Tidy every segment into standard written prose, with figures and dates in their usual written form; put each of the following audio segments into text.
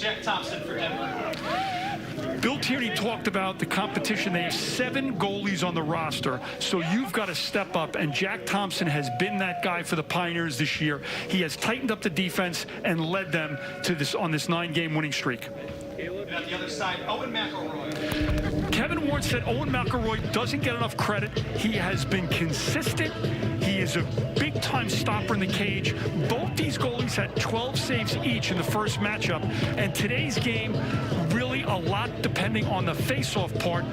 Jack Thompson for Denver. Bill Tierney talked about the competition. They have 7 goalies on the roster, so you've got to step up, and Jack Thompson has been that guy for the Pioneers this year. He has tightened up the defense and led them to this on this 9-game winning streak. And on the other side, Owen McElroy. Kevin Warren said Owen McElroy doesn't get enough credit. He has been consistent. He is a big-time stopper in the cage. Both these goalies had 12 saves each in the first matchup. And today's game, really a lot depending on the face-off part,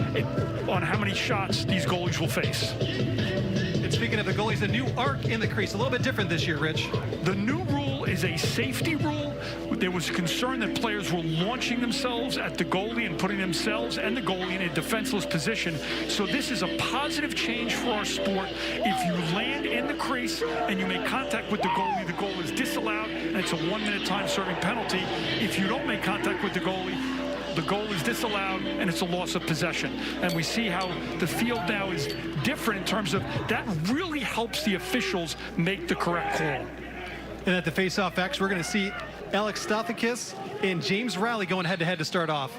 on how many shots these goalies will face. And speaking of the goalies, the new arc in the crease, a little bit different this year, Rich. The new rule is a safety rule. There was concern that players were launching themselves at the goalie and putting themselves and the goalie in a defenseless position. So this is a positive change for our sport. If you land in the crease and you make contact with the goal is disallowed, and it's a 1-minute time-serving penalty. If you don't make contact with the goal is disallowed, and it's a loss of possession. And we see how the field now is different in terms of that really helps the officials make the correct call. And at the face-off X, we're going to see Alex Stathakis and James Riley going head-to-head to start off.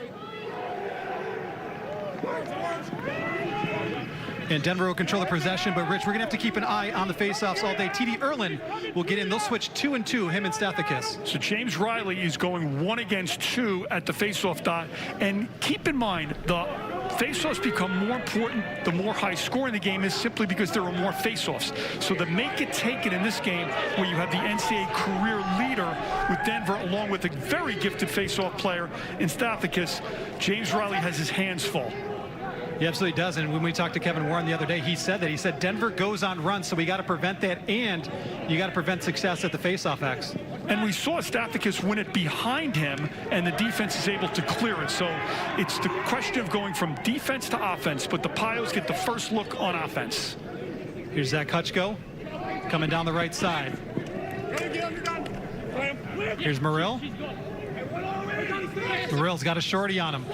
And Denver will control the possession, but Rich, we're going to have to keep an eye on the face-offs all day. TD Erlin will get in. They'll switch 2 and 2, him and Stathakis. So James Riley is going 1 against 2 at the face-off dot. And keep in mind, the face-offs become more important the more high-scoring the game is, simply because there are more face-offs. So the make-it-take-it in this game, where you have the NCAA career leader with Denver, along with a very gifted face-off player in Stathakis, James Riley has his hands full. He absolutely does. And when we talked to Kevin Warren the other day, he said that. He said Denver goes on runs, so we got to prevent that, and you got to prevent success at the face-off X. And we saw Stathakis win it behind him, and the defense is able to clear it. So it's the question of going from defense to offense, but the Pios get the first look on offense. Here's Zach Hutchko coming down the right side. Here's Morrill. Morrill's got a shorty on him.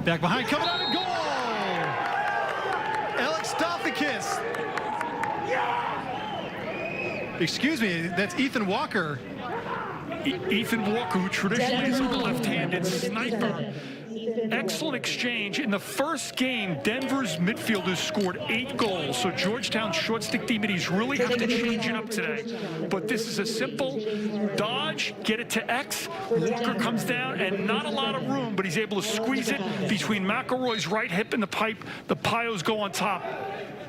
Back behind, coming out and goal! Alex Stathakis. Excuse me, that's Ethan Walker. Ethan Walker, who traditionally is a left-handed sniper. Excellent exchange. In the first game, Denver's midfielders scored 8 goals. So Georgetown's short stick DVDs really have to change it up today. But this is a simple dodge, get it to X. Walker comes down, and not a lot of room, but he's able to squeeze it between McElroy's right hip and the pipe. The Pios go on top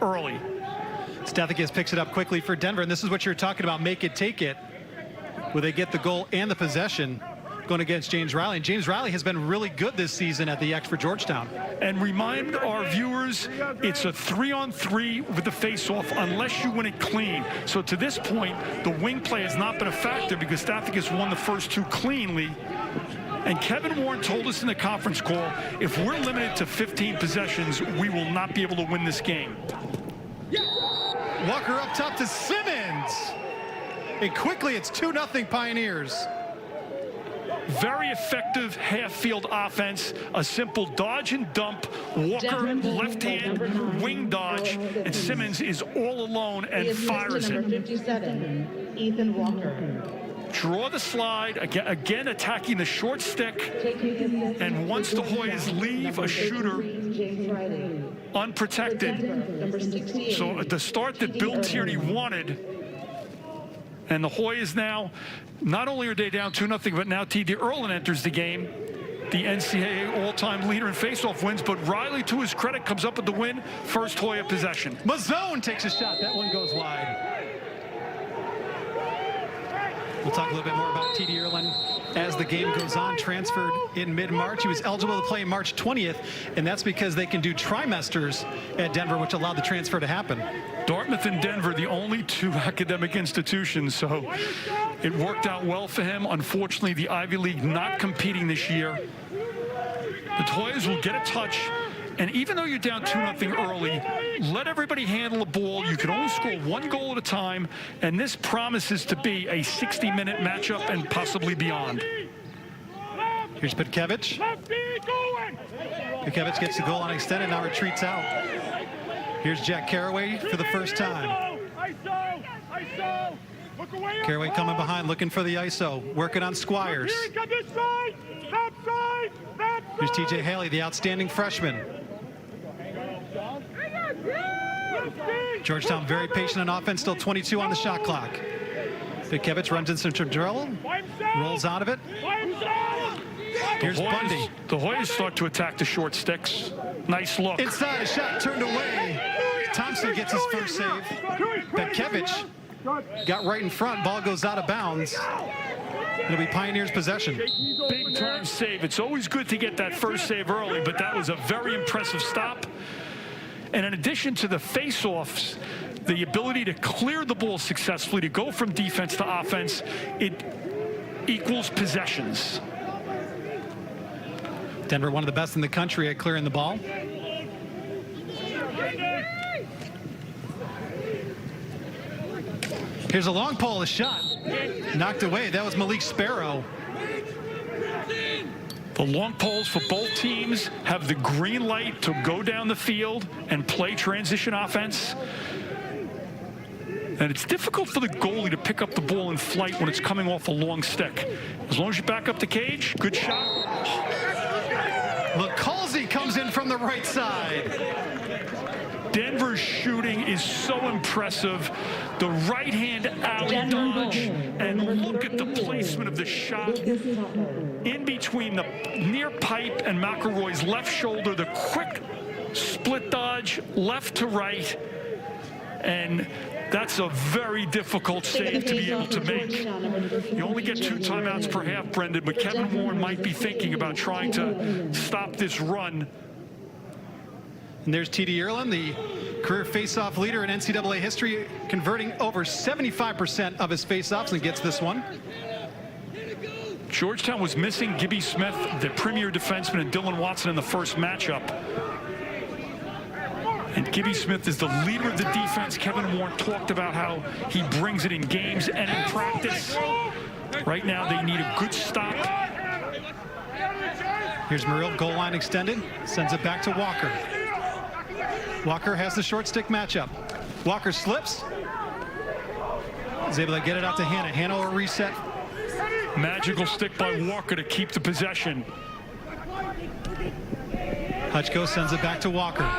early. Stathakis picks it up quickly for Denver, and this is what you're talking about, make it, take it, where they get the goal and the possession going against James Riley. And James Riley has been really good this season at the X for Georgetown. And remind our viewers, it's a 3-on-3 with the face-off unless you win it clean. So to this point, the wing play has not been a factor because Stathakis won the first 2 cleanly. And Kevin Warren told us in the conference call, if we're limited to 15 possessions, we will not be able to win this game. Walker up top to Simmons. And quickly, it's 2-0 Pioneers. Very effective half-field offense, a simple dodge and dump. Walker, left hand, wing dodge, and Simmons is all alone and fires it. 57, Ethan Walker. Draw the slide, again attacking the short stick, and once the Hoyas leave a shooter unprotected. So the start that Bill Tierney wanted, and the Hoyas now, not only are they down 2-0, but now TD Erlin enters the game, the NCAA all-time leader in faceoff wins, but Riley, to his credit, comes up with the win. First Hoya possession. Mazzone takes a shot. That one goes wide. We'll talk a little bit more about TD Erlin as the game goes on. Transferred in mid-March. He was eligible to play March 20th, and that's because they can do trimesters at Denver, which allowed the transfer to happen. Dartmouth and Denver, the only 2 academic institutions, so it worked out well for him. Unfortunately, the Ivy League not competing this year. The Hoyas will get a touch, and even though you're down 2-0 early, let everybody handle the ball. You can only score 1 goal at a time, and this promises to be a 60-minute matchup and possibly beyond. Here's Petkevich. Petkevich gets the goal on extended, now retreats out. Here's Jack Carraway for the first time. Caraway coming behind, looking for the ISO, working on Squires. Here's TJ Haley, the outstanding freshman. Georgetown very patient on offense, still 22 on the shot clock. Vikevich runs into some drill, rolls out of it. Here's Bundy. The Hoyas start to attack the short sticks. Nice look. Inside, a shot turned away. Thompson gets his first save. Vikevich got right in front, ball goes out of bounds. It'll be Pioneers' possession. Big time save. It's always good to get that first save early, but that was a very impressive stop. And in addition to the face-offs, the ability to clear the ball successfully, to go from defense to offense, it equals possessions. Denver, one of the best in the country at clearing the ball. Here's a long pole, a shot. Knocked away. That was Malik Sparrow. The long poles for both teams have the green light to go down the field and play transition offense. And it's difficult for the goalie to pick up the ball in flight when it's coming off a long stick. As long as you back up the cage, good shot. LaCalzi comes in from the right side. Denver's shooting is so impressive. The right-hand alley dodge, and look at the placement of the shot in between the near pipe and McElroy's left shoulder. The quick split dodge left to right, and that's a very difficult save to be able to make. You only get 2 timeouts per half, Brendan, but Kevin Warren might be thinking about trying to stop this run. And there's T.D. Erlin, the career face-off leader in NCAA history, converting over 75% of his face-offs, and gets this one. Georgetown was missing Gibby Smith, the premier defenseman, and Dylan Watson in the first matchup. And Gibby Smith is the leader of the defense. Kevin Warren talked about how he brings it in games and in practice. Right now, they need a good stop. Here's Muriel, goal line extended, sends it back to Walker. Walker has the short stick matchup. Walker slips. Is able to get it out to Hannah. Hannah will reset. Magical stick by Walker to keep the possession. Hutchko sends it back to Walker.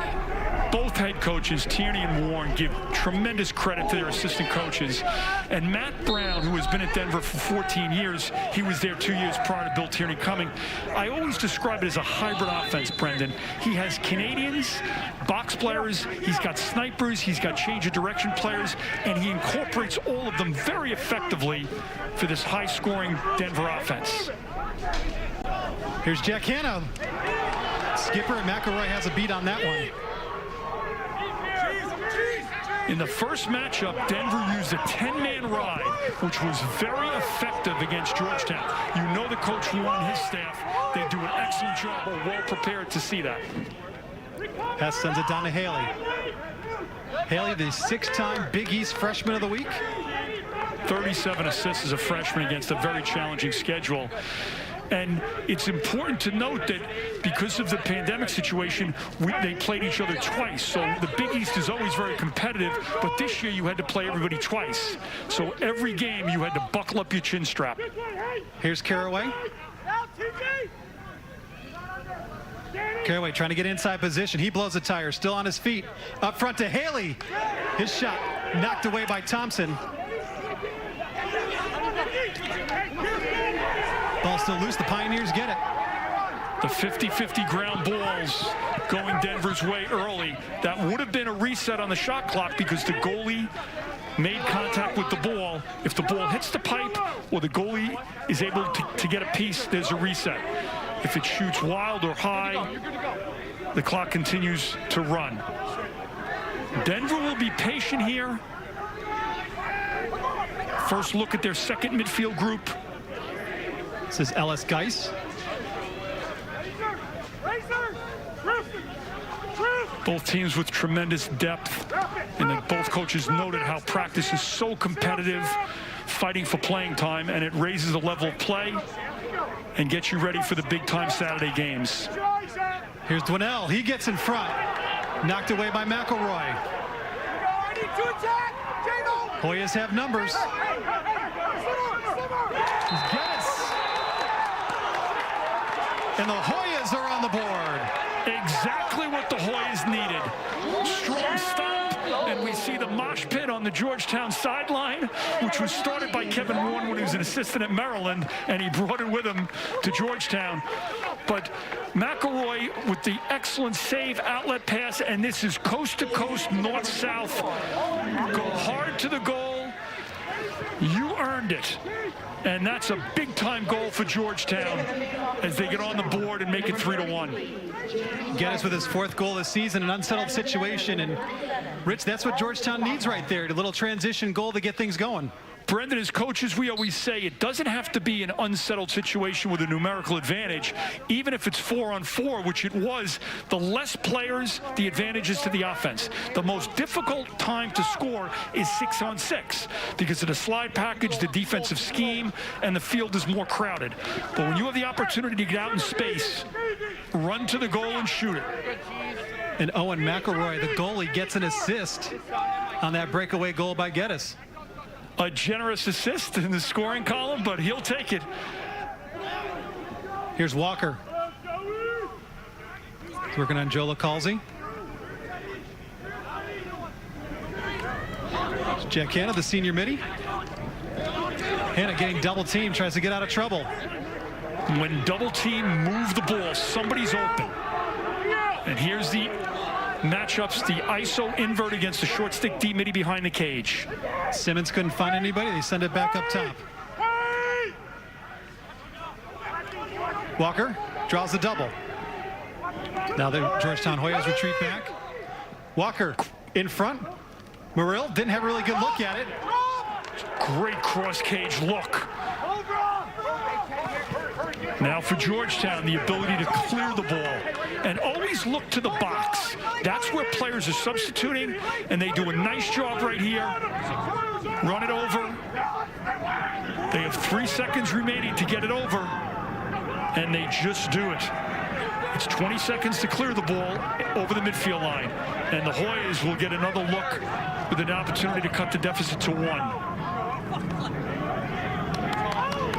Both head coaches, Tierney and Warren, give tremendous credit to their assistant coaches. And Matt Brown, who has been at Denver for 14 years, he was there 2 years prior to Bill Tierney coming. I always describe it as a hybrid offense, Brendan. He has Canadians, box players, he's got snipers, he's got change of direction players, and he incorporates all of them very effectively for this high-scoring Denver offense. Here's Jack Hanna. Skipper and McElroy has a beat on that one. In the first matchup, Denver used a 10-man ride, which was very effective against Georgetown. You know the coach Warren and his staff, they do an excellent job, or well prepared to see that. Pass sends it down to Haley. Haley, the 6-time Big East Freshman of the Week. 37 assists as a freshman against a very challenging schedule. And it's important to note that because of the pandemic situation, they played each other twice. So the Big East is always very competitive, but this year you had to play everybody twice. So every game you had to buckle up your chin strap. Here's Caraway. Caraway trying to get inside position. He blows a tire, still on his feet. Up front to Haley. His shot knocked away by Thompson. Ball still loose. The Pioneers get it. The 50-50 ground balls going Denver's way early. That would have been a reset on the shot clock because the goalie made contact with the ball. If the ball hits the pipe or the goalie is able to get a piece, there's a reset. If it shoots wild or high, the clock continues to run. Denver will be patient here. First look at their second midfield group. This is Ellis Geis. Both teams with tremendous depth, and then both coaches noted how practice is so competitive, fighting for playing time, and it raises the level of play and gets you ready for the big-time Saturday games. Here's Dwinell. He gets in front. Knocked away by McElroy. Hoyas have numbers. Geddes. And the Hoyas are on the board. Exactly what the Hoyas needed. Strong stop, and we see the mosh pit on the Georgetown sideline, which was started by Kevin Warren when he was an assistant at Maryland, and he brought it with him to Georgetown. But McElroy with the excellent save, outlet pass, and this is coast-to-coast, north-south. Go hard to the goal. You earned it. And that's a big-time goal for Georgetown as they get on the board and make it 3-1. Geddes with his 4th goal this season, an unsettled situation. And, Rich, that's what Georgetown needs right there, a little transition goal to get things going. Brendan, as coaches, we always say it doesn't have to be an unsettled situation with a numerical advantage. Even if it's 4-on-4, which it was, the less players, the advantage is to the offense. The most difficult time to score is 6-on-6 because of the slide package, the defensive scheme, and the field is more crowded. But when you have the opportunity to get out in space, run to the goal and shoot it. And Owen McElroy, the goalie, gets an assist on that breakaway goal by Geddes. A generous assist in the scoring column, but he'll take it. Here's Walker. He's working on Joe Lacalzi. Jack Hanna, the senior midi. Hanna getting double teamed, tries to get out of trouble. When double team move the ball, somebody's open. And here's the matchups, the ISO invert against the short stick D midi behind the cage. Simmons couldn't find anybody. They send it back up top. Walker draws the double. Now the Georgetown Hoyas retreat back. Walker in front. Murill didn't have a really good look at it. Great cross cage look. Now for Georgetown, the ability to clear the ball and always look to the box. That's where players are substituting, and they do a nice job right here. Run it over. They have 3 seconds remaining to get it over, and they just do it. It's 20 seconds to clear the ball over the midfield line, and the Hoyas will get another look with an opportunity to cut the deficit to 1.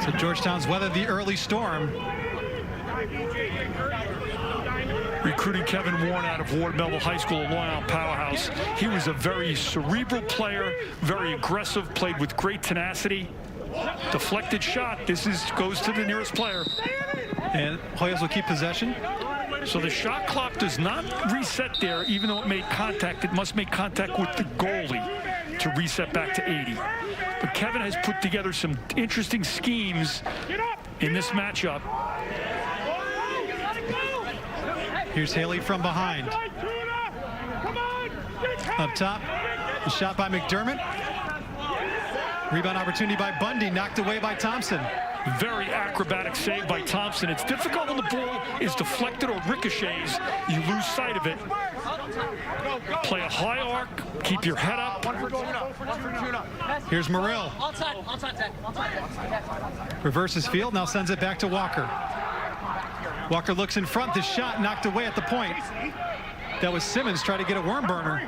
So Georgetown's weathered the early storm. Recruiting Kevin Warren out of Ward Melville High School, a Long Island powerhouse. He was a very cerebral player, very aggressive, played with great tenacity. Deflected shot. This goes to the nearest player. And Hoyas will keep possession. So the shot clock does not reset there, even though it made contact. It must make contact with the goalie to reset back to 80. But Kevin has put together some interesting schemes in this matchup. Here's Haley from behind. Up top, the shot by McDermott. Rebound opportunity by Bundy, knocked away by Thompson. Very acrobatic save by Thompson. It's difficult when the ball is deflected or ricochets. You lose sight of it. Play a high arc, keep your head up. Here's Murill. Reverses field, now sends it back to Walker. Walker looks in front, the shot knocked away at the point. That was Simmons trying to get a worm burner.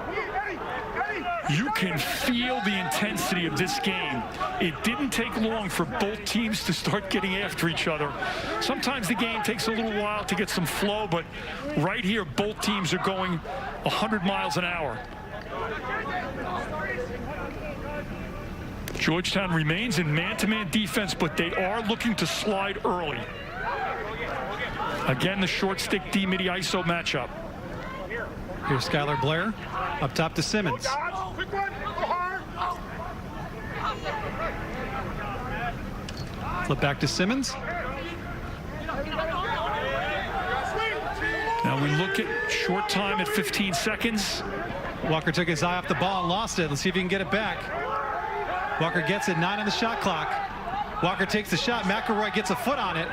You can feel the intensity of this game. It didn't take long for both teams to start getting after each other. Sometimes the game takes a little while to get some flow, but right here, both teams are going 100 miles an hour. Georgetown remains in man-to-man defense, but they are looking to slide early. Again, the short stick D-midi ISO matchup. Here's Skylar Blair, up top to Simmons. Flip back to Simmons. Now we look at short time at 15 seconds. Walker took his eye off the ball and lost it. Let's see if he can get it back. Walker gets it, 9 on the shot clock. Walker takes the shot. McElroy gets a foot on it.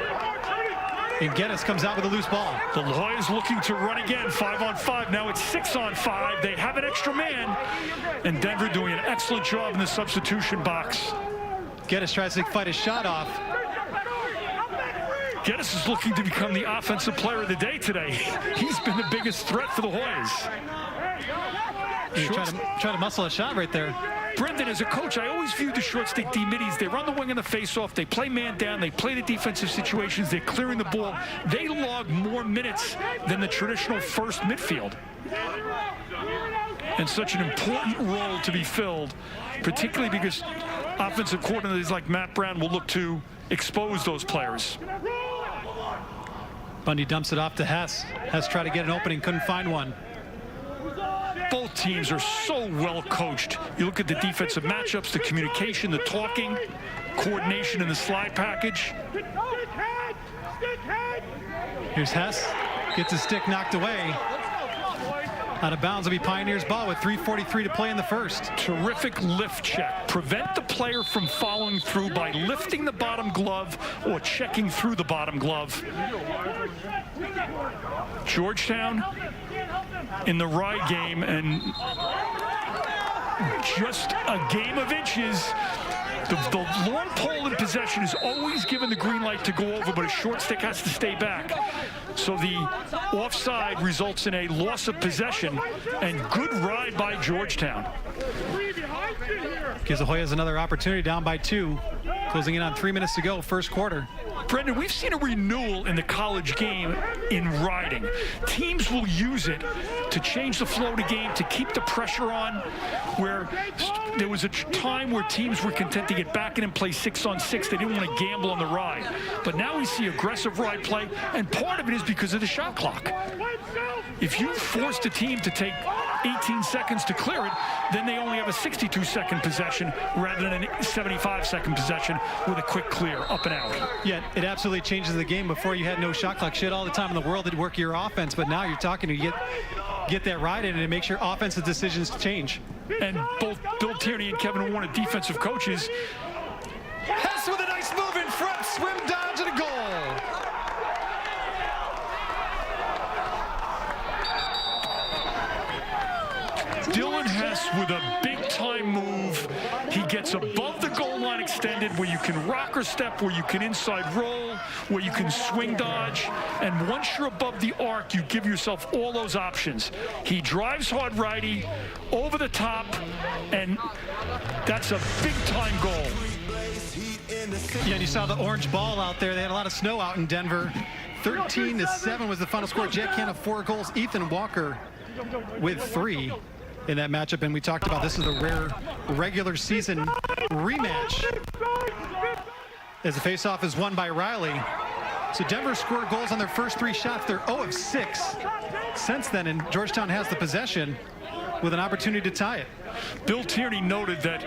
And Geddes comes out with a loose ball. The Hoyas looking to run again, 5-on-5. Now it's 6-on-5. They have an extra man. And Denver doing an excellent job in the substitution box. Geddes tries to fight his shot off. Geddes is looking to become the offensive player of the day today. He's been the biggest threat for the Hoyas. Try to muscle a shot right there. Brendan, as a coach, I always viewed the short stick D middies. They run the wing in the face-off. They play man down. They play the defensive situations. They're clearing the ball. They log more minutes than the traditional first midfield. And such an important role to be filled, particularly because offensive coordinators like Matt Brown will look to expose those players. Bundy dumps it off to Hess. Hess tried to get an opening, couldn't find one. Both teams are so well coached. You look at the defensive matchups, the communication, the talking, coordination in the slide package. Here's Hess, gets his stick knocked away. Out of bounds will be Pioneers' ball with 3:43 to play in the first. Terrific lift check. Prevent the player from following through by lifting the bottom glove or checking through the bottom glove. Georgetown in the Rye game, and just a game of inches. The long pole in possession is always given the green light to go over, but a short stick has to stay back. So the offside results in a loss of possession, and good ride by Georgetown. Gives the Hoyas another opportunity, down by 2. Closing in on 3 minutes to go, first quarter. Brendan, we've seen a renewal in the college game in riding. Teams will use it to change the flow of the game, to keep the pressure on, where there was a time where teams were content to get back in and play 6-on-6. They didn't want to gamble on the ride. But now we see aggressive ride play, and part of it is because of the shot clock. If you force the team to take 18 seconds to clear it, then they only have a 62-second possession rather than a 75-second possession with a quick clear, up and out. Yeah, it absolutely changes the game. Before you had no shot clock. Shit, all the time in the world to work your offense, but now you're talking to get that ride in, and it makes your offensive decisions change. And both Bill Tierney and Kevin Warner, defensive coaches. Hess with a nice move in front, swim, dodge, and a goal. Dylan Hess with a big-time move. He gets above the goal line extended, where you can rock or step, where you can inside roll, where you can swing dodge. And once you're above the arc, you give yourself all those options. He drives hard righty, over the top, and that's a big-time goal. Yeah, and you saw the orange ball out there. They had a lot of snow out in Denver. 13-7 was the final score. Jack Hanna 4 goals. Ethan Walker with 3 in that matchup. And we talked about this is a rare regular season rematch, as the faceoff is won by Riley. So Denver scored goals on their first 3 shots. They're 0 of 6 since then, and Georgetown has the possession with an opportunity to tie it. Bill Tierney noted that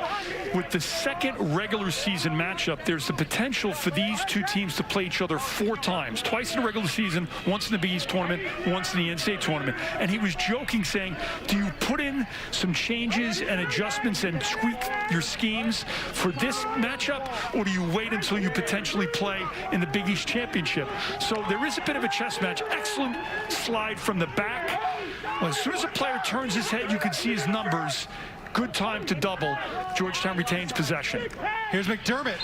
with the second regular season matchup, there's the potential for these two teams to play each other 4 times. Twice in the regular season, once in the Big East tournament, once in the NCAA tournament. And he was joking, saying, do you put in some changes and adjustments and tweak your schemes for this matchup, or do you wait until you potentially play in the Big East championship? So there is a bit of a chess match. Excellent slide from the back. Well, as soon as a player turns his head, you can see his numbers. Good time to double. Georgetown retains possession. Here's McDermott.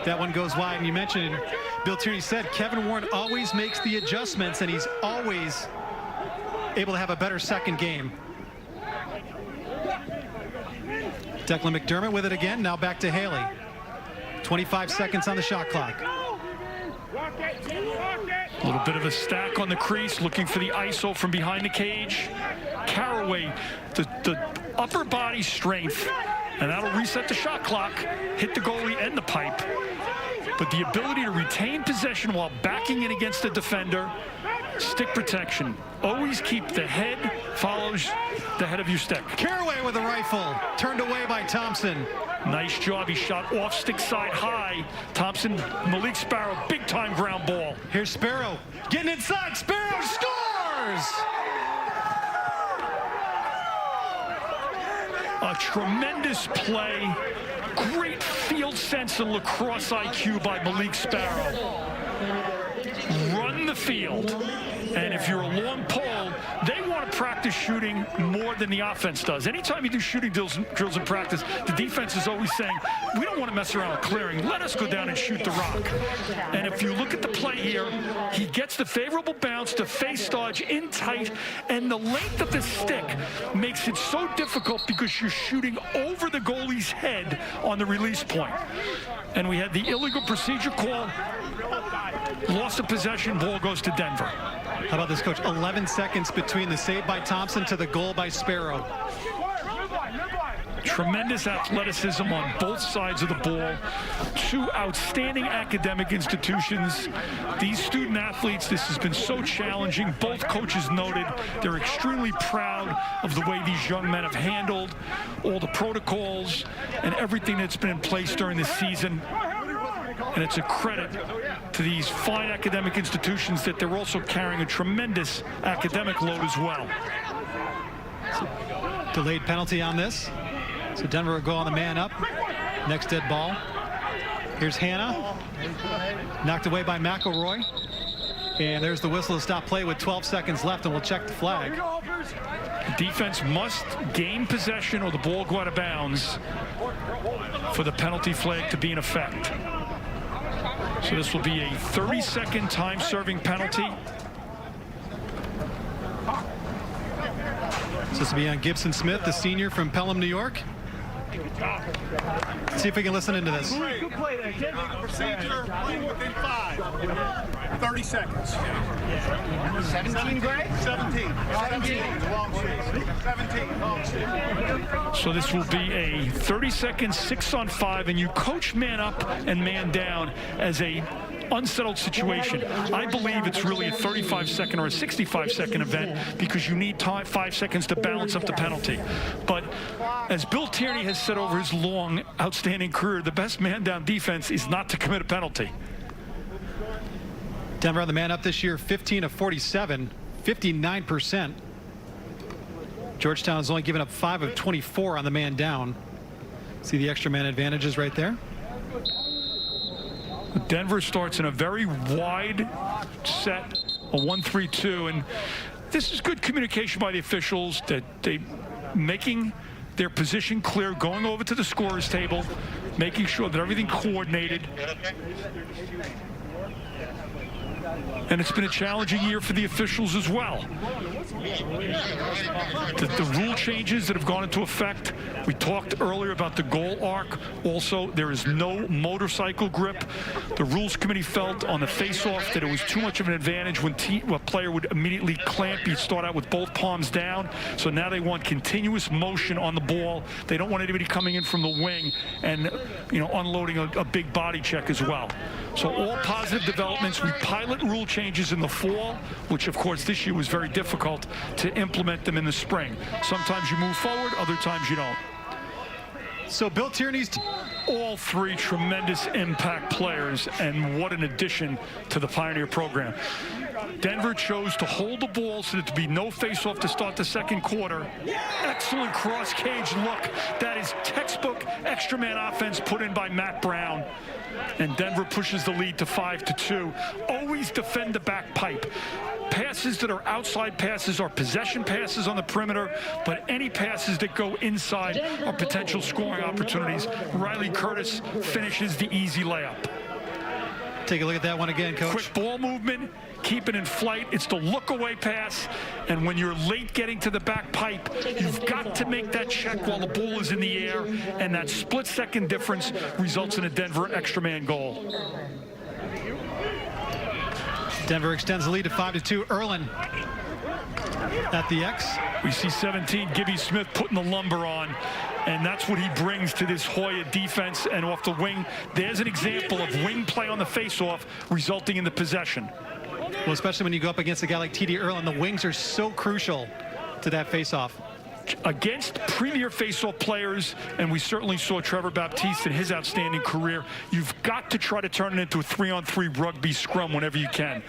That one goes wide, and you mentioned, Bill Tierney said, Kevin Warren always makes the adjustments, and he's always able to have a better second game. Declan McDermott with it again, now back to Haley. 25 seconds on the shot clock. A little bit of a stack on the crease, looking for the ISO from behind the cage. Caraway, the upper body strength, and that'll reset the shot clock, hit the goalie and the pipe. But the ability to retain possession while backing in against the defender, stick protection. Always keep the head follows the head of your stick. Caraway with a rifle, turned away by Thompson. Nice job. He shot off stick side high. Thompson, Malik Sparrow, big time ground ball. Here's Sparrow getting inside. Sparrow scores! A tremendous play. Great field sense and lacrosse IQ by Malik Sparrow. run the field. And if you're a long pole, they want to practice shooting more than the offense does. Anytime you do shooting drills in practice, the defense is always saying, we don't want to mess around with clearing. Let us go down and shoot the rock. And if you look at the play here, he gets the favorable bounce to face dodge in tight, and the length of the stick makes it so difficult because you're shooting over the goalie's head on the release point. And we had the illegal procedure call. Loss of possession, ball goes to Denver. How about this, Coach? 11 seconds between the save by Thompson to the goal by Sparrow. Tremendous athleticism on both sides of the ball. Two outstanding academic institutions. These student athletes, this has been so challenging. Both coaches noted they're extremely proud of the way these young men have handled all the protocols and everything that's been in place during the season. And it's a credit to these fine academic institutions that they're also carrying a tremendous academic load as well. Delayed penalty on this. So Denver will go on the man up. Next dead ball. Here's Hanna. Knocked away by McElroy. And there's the whistle to stop play with 12 seconds left, and we'll check the flag. Defense must gain possession or the ball go out of bounds for the penalty flag to be in effect. So this will be a 30-second time-serving penalty. So this will be on Gibson Smith, the senior from Pelham, New York. Let's see if we can listen into this. Good play there, kid. Procedure, play within 5. 30 seconds. 17, Greg? 17. 17. Long shoot. 17. Long shoot. So this will be a 30-second 6-on-5, and you coach man up and man down as a unsettled situation. I believe it's really a 35-second or a 65-second event because you need 5 seconds to balance up the penalty. But as Bill Tierney has said over his long, outstanding career, the best man-down defense is not to commit a penalty. Denver on the man up this year, 15 of 47, 59%. Georgetown has only given up 5 of 24 on the man down. See the extra man advantages right there. Denver starts in a very wide set, a 1-3-2, and this is good communication by the officials that they making their position clear, going over to the scorer's table, making sure that everything coordinated. And it's been a challenging year for the officials as well. The rule changes that have gone into effect. We talked earlier about the goal arc. Also, there is no motorcycle grip. The rules committee felt on the face-off that it was too much of an advantage when a player would immediately clamp. You'd start out with both palms down. So now they want continuous motion on the ball. They don't want anybody coming in from the wing and, unloading a big body check as well. So all positive developments. We pilot rule changes in the fall, which of course this year was very difficult to implement them in the spring. Sometimes you move forward, other times you don't. So Bill Tierney's all three tremendous impact players, and what an addition to the Pioneer program. Denver chose to hold the ball so that there'd be no face-off to start the second quarter. Excellent cross-cage look. That is textbook extra man offense put in by Matt Brown. And Denver pushes the lead to 5-2. Always defend the back pipe. Passes that are outside passes are possession passes on the perimeter, but any passes that go inside are potential scoring opportunities. Riley Curtis finishes the easy layup. Take a look at that one again, Coach. Quick ball movement, keep it in flight. It's the look-away pass, and when you're late getting to the back pipe, you've got to make that check while the ball is in the air, and that split-second difference results in a Denver extra man goal. Denver extends the lead to 5-2. Erlin at the X. We see 17, Gibby Smith putting the lumber on, and that's what he brings to this Hoya defense. And off the wing, there's an example of wing play on the face-off resulting in the possession. Well, especially when you go up against a guy like T.D. Erlin, the wings are so crucial to that face-off. Against premier face-off players, and we certainly saw Trevor Baptiste in his outstanding career, you've got to try to turn it into a 3-on-3 rugby scrum whenever you can.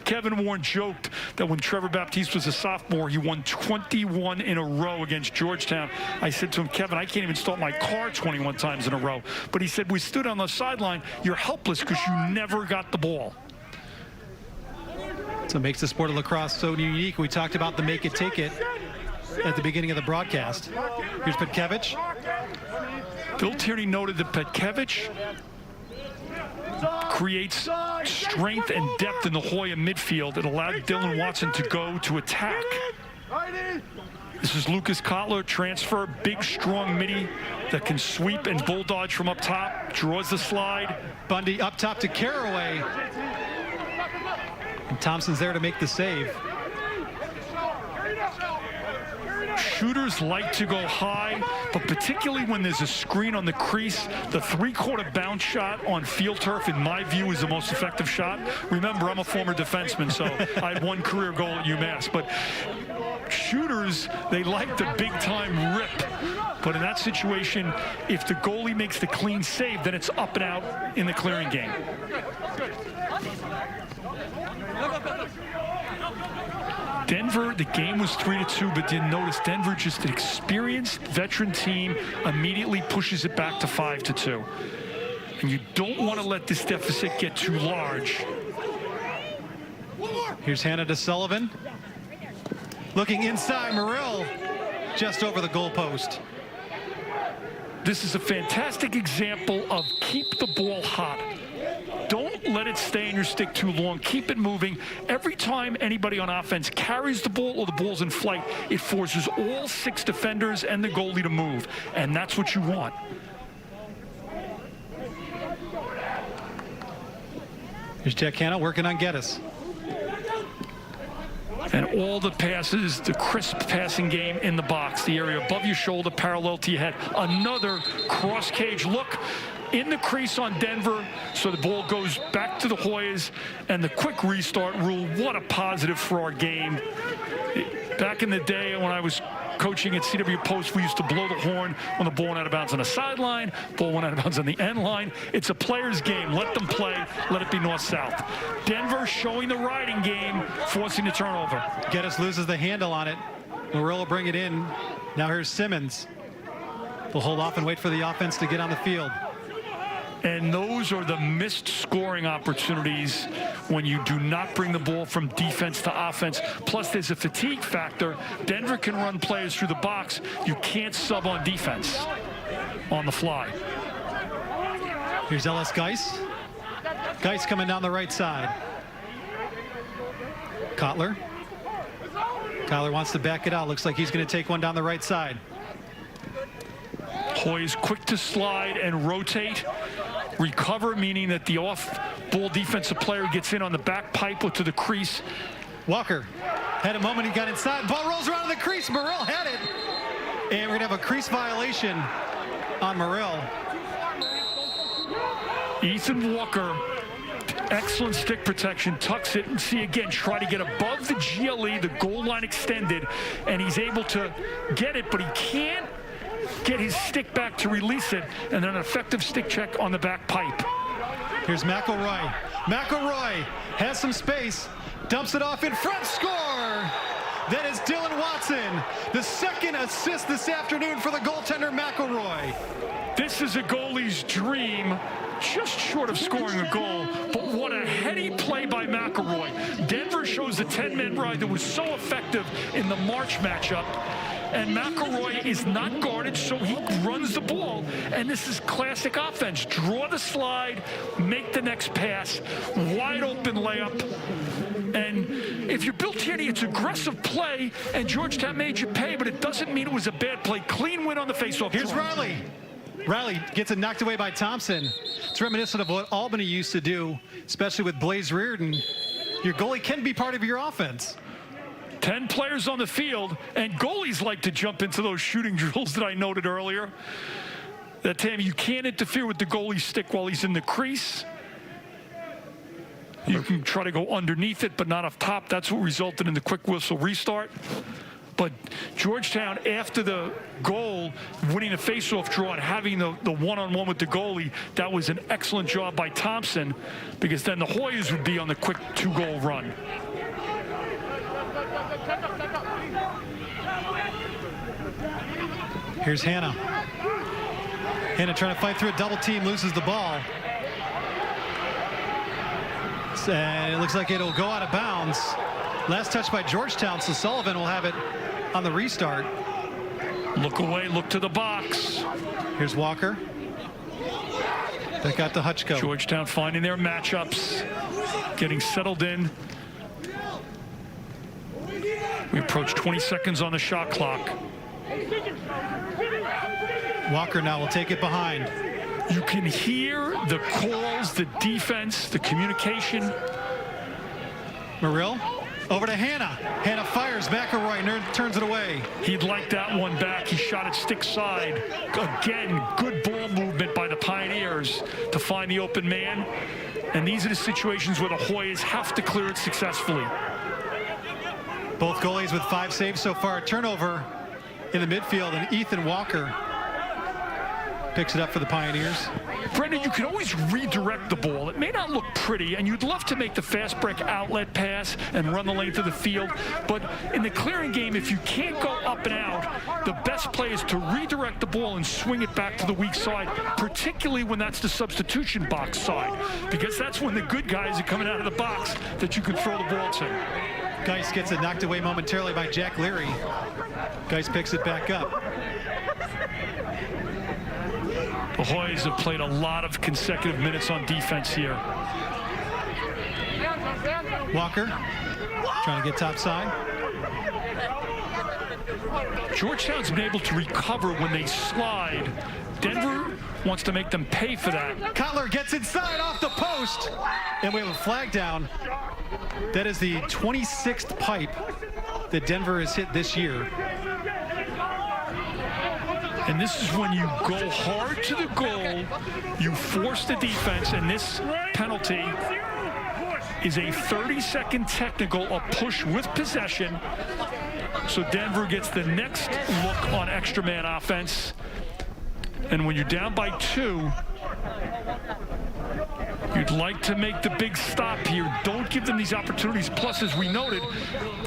Kevin Warren joked that when Trevor Baptiste was a sophomore, he won 21 in a row against Georgetown. I said to him, Kevin, I can't even start my car 21 times in a row. But he said, we stood on the sideline, you're helpless because you never got the ball. So it makes the sport of lacrosse so unique. We talked about the make it, take it at the beginning of the broadcast. Here's Petkevich. Bill Tierney noted that Petkevich creates strength and depth in the Hoya midfield that allowed Dylan Watson to go to attack. This is Lucas Kotler, transfer, big, strong midi that can sweep and bulldodge from up top, draws the slide. Bundy up top to Caraway. And Thompson's there to make the save. Shooters like to go high, but particularly when there's a screen on the crease, the three-quarter bounce shot on field turf, in my view, is the most effective shot. Remember, I'm a former defenseman, so I had one career goal at UMass. But shooters, they like the big-time rip. But in that situation, if the goalie makes the clean save, then it's up and out in the clearing game. Denver, the game was 3-2, but didn't notice Denver, just an experienced veteran team, immediately pushes it back to 5-2. And you don't want to let this deficit get too large. Here's Hannah DeSullivan. Looking inside, Morrill just over the goalpost. This is a fantastic example of keep the ball hot. Don't let it stay in your stick too long. Keep it moving. Every time anybody on offense carries the ball or the ball's in flight, it forces all 6 defenders and the goalie to move. And that's what you want. Here's Jack Hanna working on Geddes. And all the passes, the crisp passing game in the box, the area above your shoulder, parallel to your head. Another cross-cage look in the crease on Denver, so the ball goes back to the Hoyas, and the quick restart rule. What a positive for our game. Back in the day when I was coaching at CW Post, we used to blow the horn when the ball went out of bounds on the sideline, ball went out of bounds on the end line. It's a player's game. Let them play. Let it be north-south. Denver showing the riding game, forcing the turnover. Geddes loses the handle on it. Morrill will bring it in. Now here's Simmons. They'll hold off and wait for the offense to get on the field. And those are the missed scoring opportunities when you do not bring the ball from defense to offense. Plus, there's a fatigue factor. Denver can run players through the box. You can't sub on defense on the fly. Here's Ellis Geis. Geis coming down the right side. Kotler. Kotler wants to back it out. Looks like he's going to take one down the right side. Hoy is quick to slide and rotate. Recover, meaning that the off-ball defensive player gets in on the back pipe or to the crease. Walker had a moment, he got inside. Ball rolls around the crease. Morrill had it. And we're going to have a crease violation on Morrill. Ethan Walker, excellent stick protection, tucks it, and see again, try to get above the GLE, the goal line extended, and he's able to get it, but he can't get his stick back to release it, and then an effective stick check on the back pipe. Here's McElroy. McElroy has some space, dumps it off in front, score! That is Dylan Watson, the second assist this afternoon for the goaltender McElroy. This is a goalie's dream, just short of scoring a goal, but what a heady play by McElroy. Denver shows the 10-man ride that was so effective in the March matchup. And McElroy is not guarded, so he runs the ball. And this is classic offense. Draw the slide, make the next pass, wide open layup. And if you're Bill Tierney, it's aggressive play, and Georgetown made you pay, but it doesn't mean it was a bad play. Clean win on the faceoff. Here's Riley. Riley gets it knocked away by Thompson. It's reminiscent of what Albany used to do, especially with Blaze Reardon. Your goalie can be part of your offense. 10 players on the field, and goalies like to jump into those shooting drills that I noted earlier. That, Tammy, you can't interfere with the goalie's stick while he's in the crease. You can try to go underneath it, but not off top. That's what resulted in the quick whistle restart. But Georgetown, after the goal, winning the faceoff draw and having the one-on-one with the goalie, that was an excellent job by Thompson, because then the Hoyas would be on the quick 2-goal run. Here's Hannah. Hannah trying to fight through a double team, loses the ball. And it looks like it'll go out of bounds. Last touch by Georgetown, so Sullivan will have it on the restart. Look away, look to the box. Here's Walker. That got the Hutchko. Georgetown finding their matchups, getting settled in. We approach 20 seconds on the shot clock. Walker now will take it behind. You can hear the calls, the defense, the communication. Murill over to Hanna. Hanna fires. McElroy turns it away. He'd like that one back. He shot it stick side. Again, good ball movement by the Pioneers to find the open man. And these are the situations where the Hoyas have to clear it successfully. Both goalies with 5 saves so far. Turnover in the midfield, and Ethan Walker picks it up for the Pioneers. Brendan, you can always redirect the ball. It may not look pretty, and you'd love to make the fast break outlet pass and run the length of the field. But in the clearing game, if you can't go up and out, the best play is to redirect the ball and swing it back to the weak side, particularly when that's the substitution box side, because that's when the good guys are coming out of the box that you can throw the ball to. Geis gets it knocked away momentarily by Jack Leary. Geis picks it back up. The Hoyas have played a lot of consecutive minutes on defense here. Walker trying to get top side. Georgetown's been able to recover when they slide. Denver wants to make them pay for that. Kotler gets inside off the post, and we have a flag down. That is the 26th pipe that Denver has hit this year. And this is when you go hard to the goal, you force the defense, and this penalty is a 30-second technical, a push with possession. So Denver gets the next look on extra man offense. And when you're down by 2, you'd like to make the big stop here. Don't give them these opportunities. Plus, as we noted,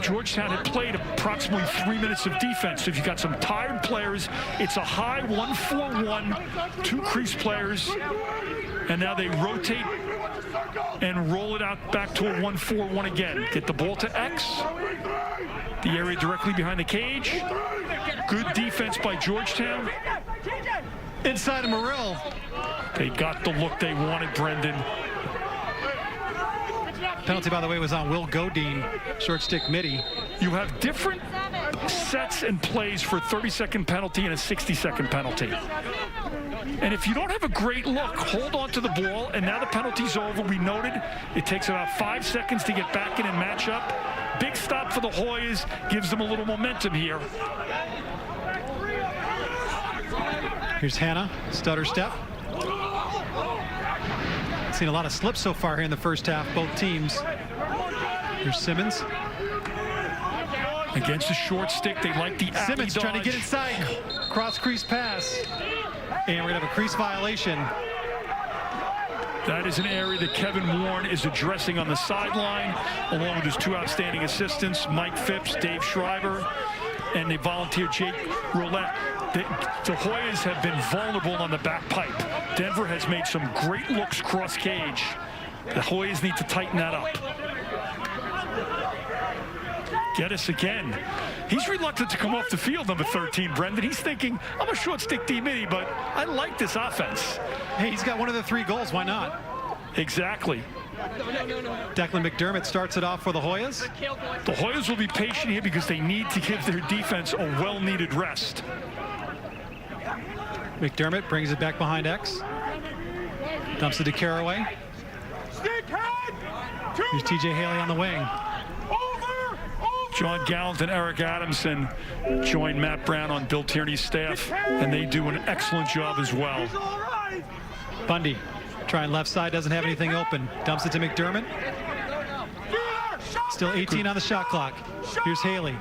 Georgetown had played approximately 3 minutes of defense. So if you've got some tired players, it's a high 1-4-1, 2 crease players, and now they rotate and roll it out back to a 1-4-1 again. Get the ball to X, the area directly behind the cage. Good defense by Georgetown. Inside of Murill. They got the look they wanted, Brendan. Penalty, by the way, was on Will Godine, short stick midi. You have different sets and plays for a 30-second penalty and a 60-second penalty. And if you don't have a great look, hold on to the ball, and now the penalty's over. We noted it takes about 5 seconds to get back in and match up. Big stop for the Hoyas, gives them a little momentum here. Here's Hanna, stutter step. Seen a lot of slips so far here in the first half, both teams. Here's Simmons. Against the short stick, they like the Simmons trying to get inside. Cross crease pass. And we're going to have a crease violation. That is an area that Kevin Warren is addressing on the sideline, along with his 2 outstanding assistants, Mike Phipps, Dave Schreiber, and the volunteer Jake Roulette. The Hoyas have been vulnerable on the back pipe. Denver has made some great looks cross cage. The Hoyas need to tighten that up. Geddes again. He's reluctant to come off the field, number 13, Brendan. He's thinking, I'm a short stick D-mini, but I like this offense. Hey, he's got one of the 3 goals. Why not? Exactly. Declan McDermott starts it off for the Hoyas. The Hoyas will be patient here because they need to give their defense a well-needed rest. McDermott brings it back behind X. Dumps it to Caraway. Here's TJ Haley on the wing. John Gallant and Eric Adamson join Matt Brown on Bill Tierney's staff, and they do an excellent job as well. Bundy trying left side, doesn't have anything open. Dumps it to McDermott. Still 18 on the shot clock. Here's Haley.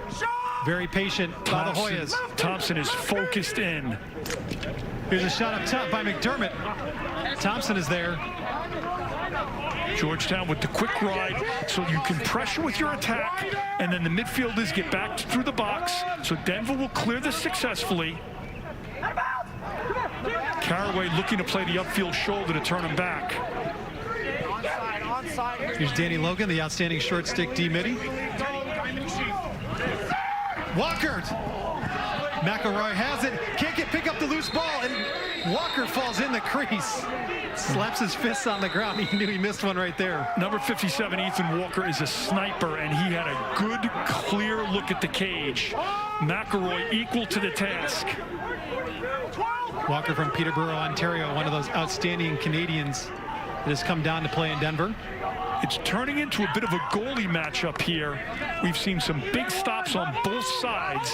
Very patient by the Hoyas. Thompson is focused in. Here's a shot up top by McDermott. Thompson is there. Georgetown with the quick ride, so you can pressure with your attack, and then the midfielders get back through the box, so Denver will clear this successfully. Caraway looking to play the upfield shoulder to turn him back. Here's Danny Logan, the outstanding short stick D-midi. Walker. McElroy has it. Can't pick up the loose ball, and Walker falls in the crease. Slaps his fists on the ground. He knew he missed one right there. Number 57, Ethan Walker, is a sniper, and he had a good, clear look at the cage. McElroy equal to the task. Walker from Peterborough, Ontario, one of those outstanding Canadians that has come down to play in Denver. It's turning into a bit of a goalie matchup here. We've seen some big stops on both sides.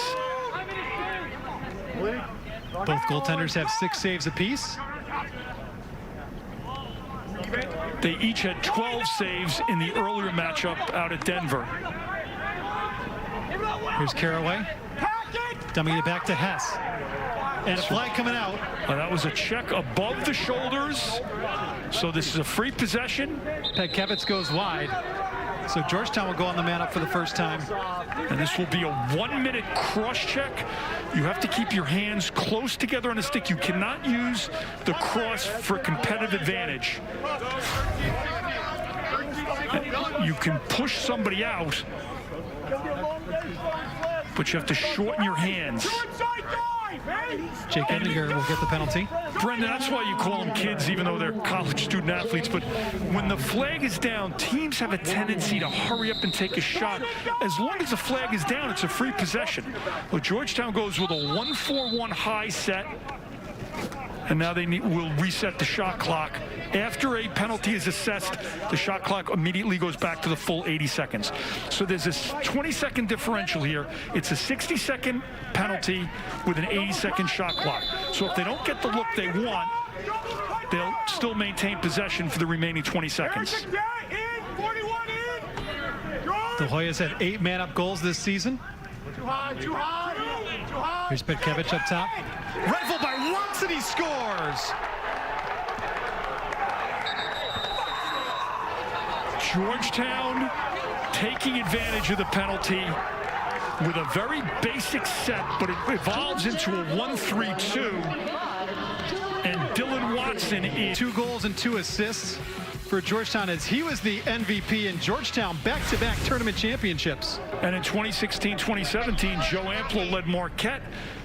Both goaltenders have 6 saves apiece. They each had 12 saves in the earlier matchup out at Denver. Here's Caraway. Dumping it back to Hess. And a flag coming out. That was a check above the shoulders. So this is a free possession. Petkevitz goes wide. So Georgetown will go on the man up for the first time. And this will be a 1-minute cross check. You have to keep your hands close together on the stick. You cannot use the cross for competitive advantage. You can push somebody out, but you have to shorten your hands. Jake Edinger will get the penalty. Brendan, that's why you call them kids, even though they're college student athletes. But when the flag is down, teams have a tendency to hurry up and take a shot. As long as the flag is down, it's a free possession. Well, Georgetown goes with a 1-4-1 high set. And now they will reset the shot clock. After a penalty is assessed, the shot clock immediately goes back to the full 80 seconds. So there's this 20-second differential here. It's a 60-second penalty with an 80-second shot clock. So if they don't get the look they want, they'll still maintain possession for the remaining 20 seconds. The Hoyas had 8 man-up goals this season. Here's Petkevitz up top. Rifle by Watson, he scores! Georgetown taking advantage of the penalty with a very basic set, but it evolves into a 1-3-2. And Dylan Watson is 2 goals and 2 assists for Georgetown as he was the MVP in Georgetown back-to-back tournament championships. And in 2016-2017, Joe Amplo led Marquette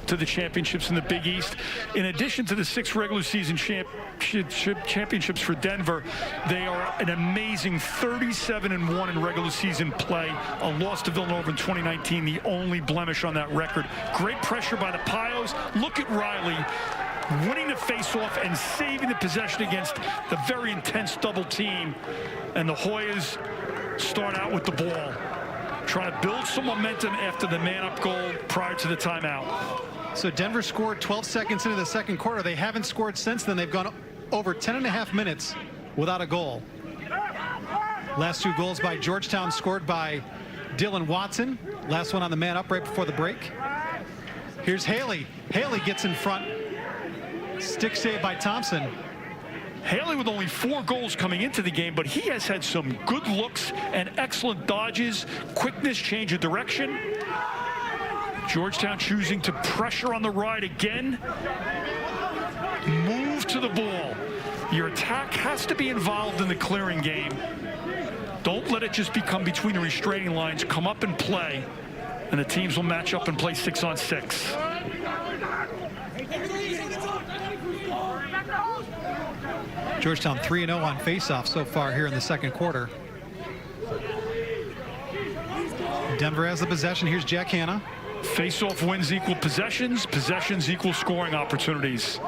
to the championships in the Big East. In addition to the 6 regular season championships for Denver, they are an amazing 37-1 in regular season play. A loss to Villanova in 2019, the only blemish on that record. Great pressure by the Pios. Look at Riley winning the face-off and saving the possession against the very intense double team. And the Hoyas start out with the ball, trying to build some momentum after the man-up goal prior to the timeout. So Denver scored 12 seconds into the second quarter. They haven't scored since then. They've gone over 10.5 minutes without a goal. Last 2 goals by Georgetown scored by Dylan Watson. Last one on the man up right before the break. Here's Haley. Haley gets in front. Stick save by Thompson. Haley with only 4 goals coming into the game, but he has had some good looks and excellent dodges, quickness, change of direction. Georgetown choosing to pressure on the ride again. Move to the ball. Your attack has to be involved in the clearing game. Don't let it just become between the restraining lines. Come up and play, and the teams will match up and play 6-on-6. Georgetown 3-0 on faceoff so far here in the second quarter. Denver has the possession. Here's Jack Hanna. Face-off wins equal possessions. Possessions equal scoring opportunities.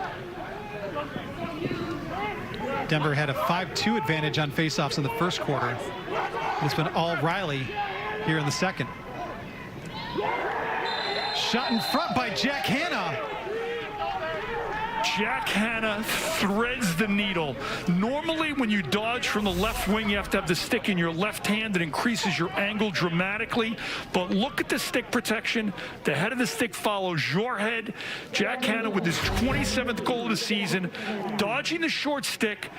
Denver had a 5-2 advantage on faceoffs in the first quarter. It's been all Riley here in the second. Shot in front by Jack Hanna. Jack Hanna threads the needle. Normally, when you dodge from the left wing, you have to have the stick in your left hand. It increases your angle dramatically. But look at the stick protection. The head of the stick follows your head. Jack Hanna with his 27th goal of the season, dodging the short stick,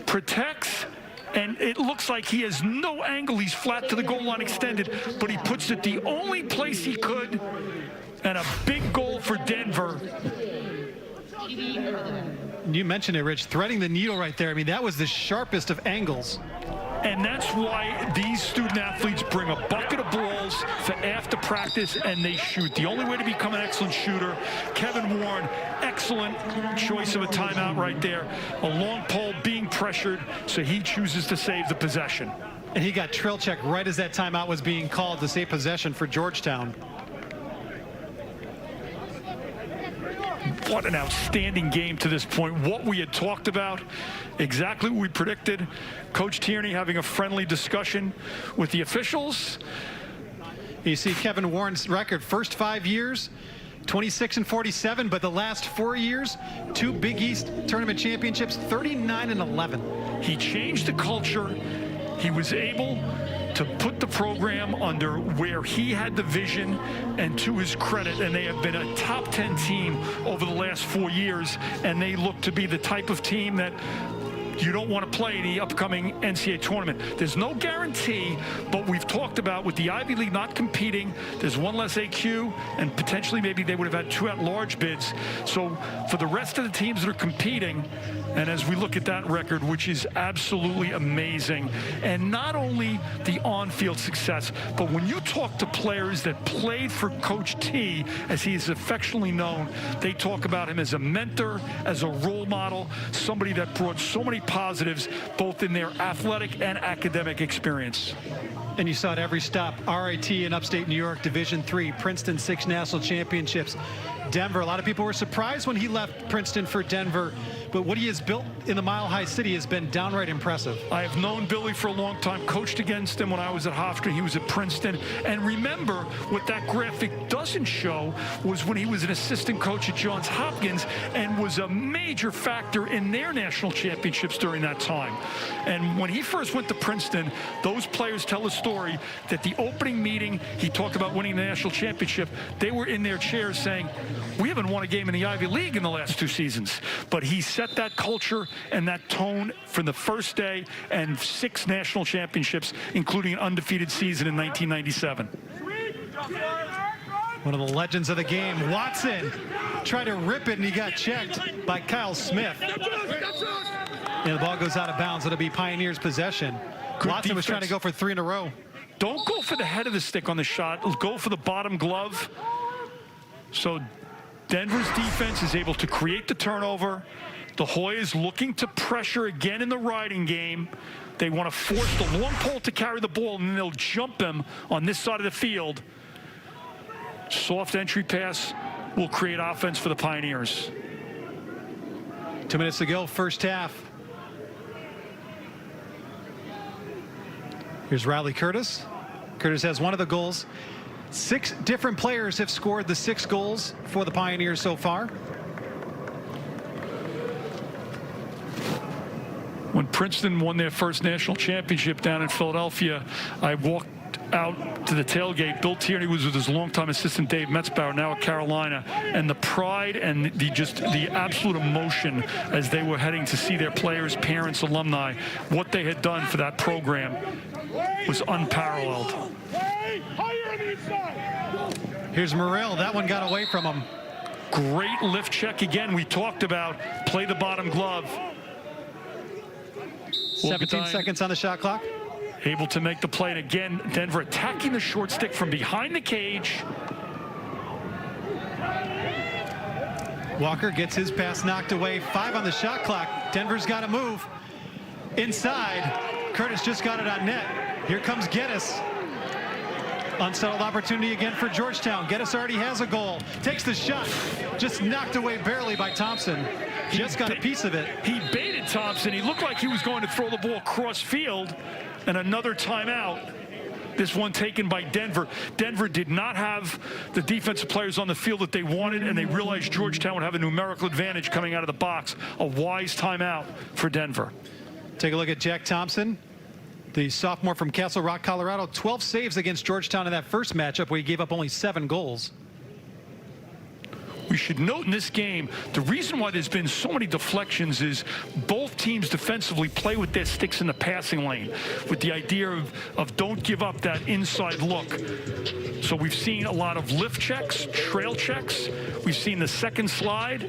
protects, and it looks like he has no angle. He's flat to the goal line extended, but he puts it the only place he could, and a big goal for Denver. You mentioned it, Rich, threading the needle right there. I mean, that was the sharpest of angles. And that's why these student athletes bring a bucket of balls for after practice and they shoot. The only way to become an excellent shooter, Kevin Warren, excellent choice of a timeout right there. A long pole being pressured, so he chooses to save the possession. And he got trail check right as that timeout was being called to save possession for Georgetown. What an outstanding game to this point. What we had talked about, exactly what we predicted. Coach Tierney having a friendly discussion with the officials. You see Kevin Warren's record, first 5 years, 26-47, but the last 4 years, 2 Big East tournament championships, 39-11. He changed the culture. He was able to put the program under where he had the vision, and to his credit, and they have been a top 10 team over the last 4 years, and they look to be the type of team that you don't want to play in the upcoming NCAA tournament. There's no guarantee, but we've talked about with the Ivy League not competing, there's one less AQ, and potentially maybe they would have had 2 at-large bids. So for the rest of the teams that are competing, and as we look at that record, which is absolutely amazing, and not only the on-field success, but when you talk to players that played for Coach T, as he is affectionately known, they talk about him as a mentor, as a role model, somebody that brought so many positives, both in their athletic and academic experience. And you saw it every stop. RIT in upstate New York, Division III, Princeton, 6 national championships. Denver, a lot of people were surprised when he left Princeton for Denver, but what he has built in the Mile High City has been downright impressive. I have known Billy for a long time, coached against him when I was at Hofstra. He was at Princeton. And remember, what that graphic doesn't show was when he was an assistant coach at Johns Hopkins and was a major factor in their national championships during that time. And when he first went to Princeton, those players tell a story that the opening meeting, he talked about winning the national championship. They were in their chairs saying, we haven't won a game in the Ivy League in the last 2 seasons. But he set that culture and that tone from the first day, and 6 national championships, including an undefeated season in 1997. One of the legends of the game, Watson, tried to rip it and he got checked by Kyle Smith. And the ball goes out of bounds. It'll be Pioneers' possession. Watson was trying to go for 3 in a row. Don't go for the head of the stick on the shot. Go for the bottom glove. So Denver's defense is able to create the turnover. The Hoyas looking to pressure again in the riding game. They want to force the long pole to carry the ball, and then they'll jump him on this side of the field. Soft entry pass will create offense for the Pioneers. 2 minutes to go, first half. Here's Riley Curtis. Curtis has one of the goals. 6 different players have scored the 6 goals for the Pioneers so far. When Princeton won their first national championship down in Philadelphia, I walked out to the tailgate. Bill Tierney was with his longtime assistant Dave Metzbauer, now at Carolina, and the pride and the absolute emotion as they were heading to see their players, parents, alumni, what they had done for that program was unparalleled. Here's Morrell. That one got away from him. Great lift check again. We talked about play the bottom glove. 17 seconds on the shot clock. Able to make the play, and again, Denver attacking the short stick from behind the cage. Walker gets his pass knocked away. 5 on the shot clock. Denver's got to move. Inside. Curtis just got it on net. Here comes Geddes. Unsettled opportunity again for Georgetown. Geddes already has a goal. Takes the shot. Just knocked away barely by Thompson. Just got a piece of it. He baited Thompson. He looked like he was going to throw the ball cross field. And another timeout. This one taken by Denver. Denver did not have the defensive players on the field that they wanted, and they realized Georgetown would have a numerical advantage coming out of the box. A wise timeout for Denver. Take a look at Jack Thompson, the sophomore from Castle Rock, Colorado. 12 saves against Georgetown in that first matchup where he gave up only 7 goals. we should note in this game, the reason why there's been so many deflections is both teams defensively play with their sticks in the passing lane with the idea of don't give up that inside look. So we've seen a lot of lift checks, trail checks. We've seen the second slide,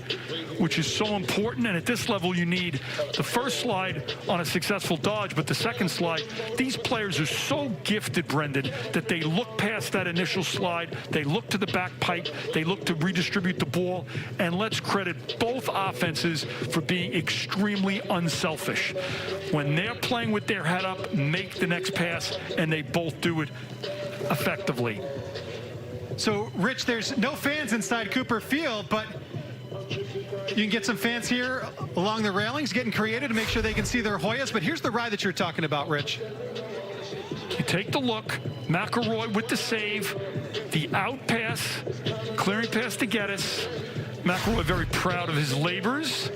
which is so important. And at this level, you need the first slide on a successful dodge, but the second slide. These players are so gifted, Brendan, that they look past that initial slide. They look to the back pipe. They look to redistribute the ball. And let's credit both offenses for being extremely unselfish. When they're playing with their head up, make the next pass, and they both do it effectively. So, Rich, there's no fans inside Cooper Field, but you can get some fans here along the railings getting creative to make sure they can see their Hoyas. But here's the ride that you're talking about, Rich. You take the look, McElroy with the save, the out pass, clearing pass to Geddes. McElroy very proud of his labors.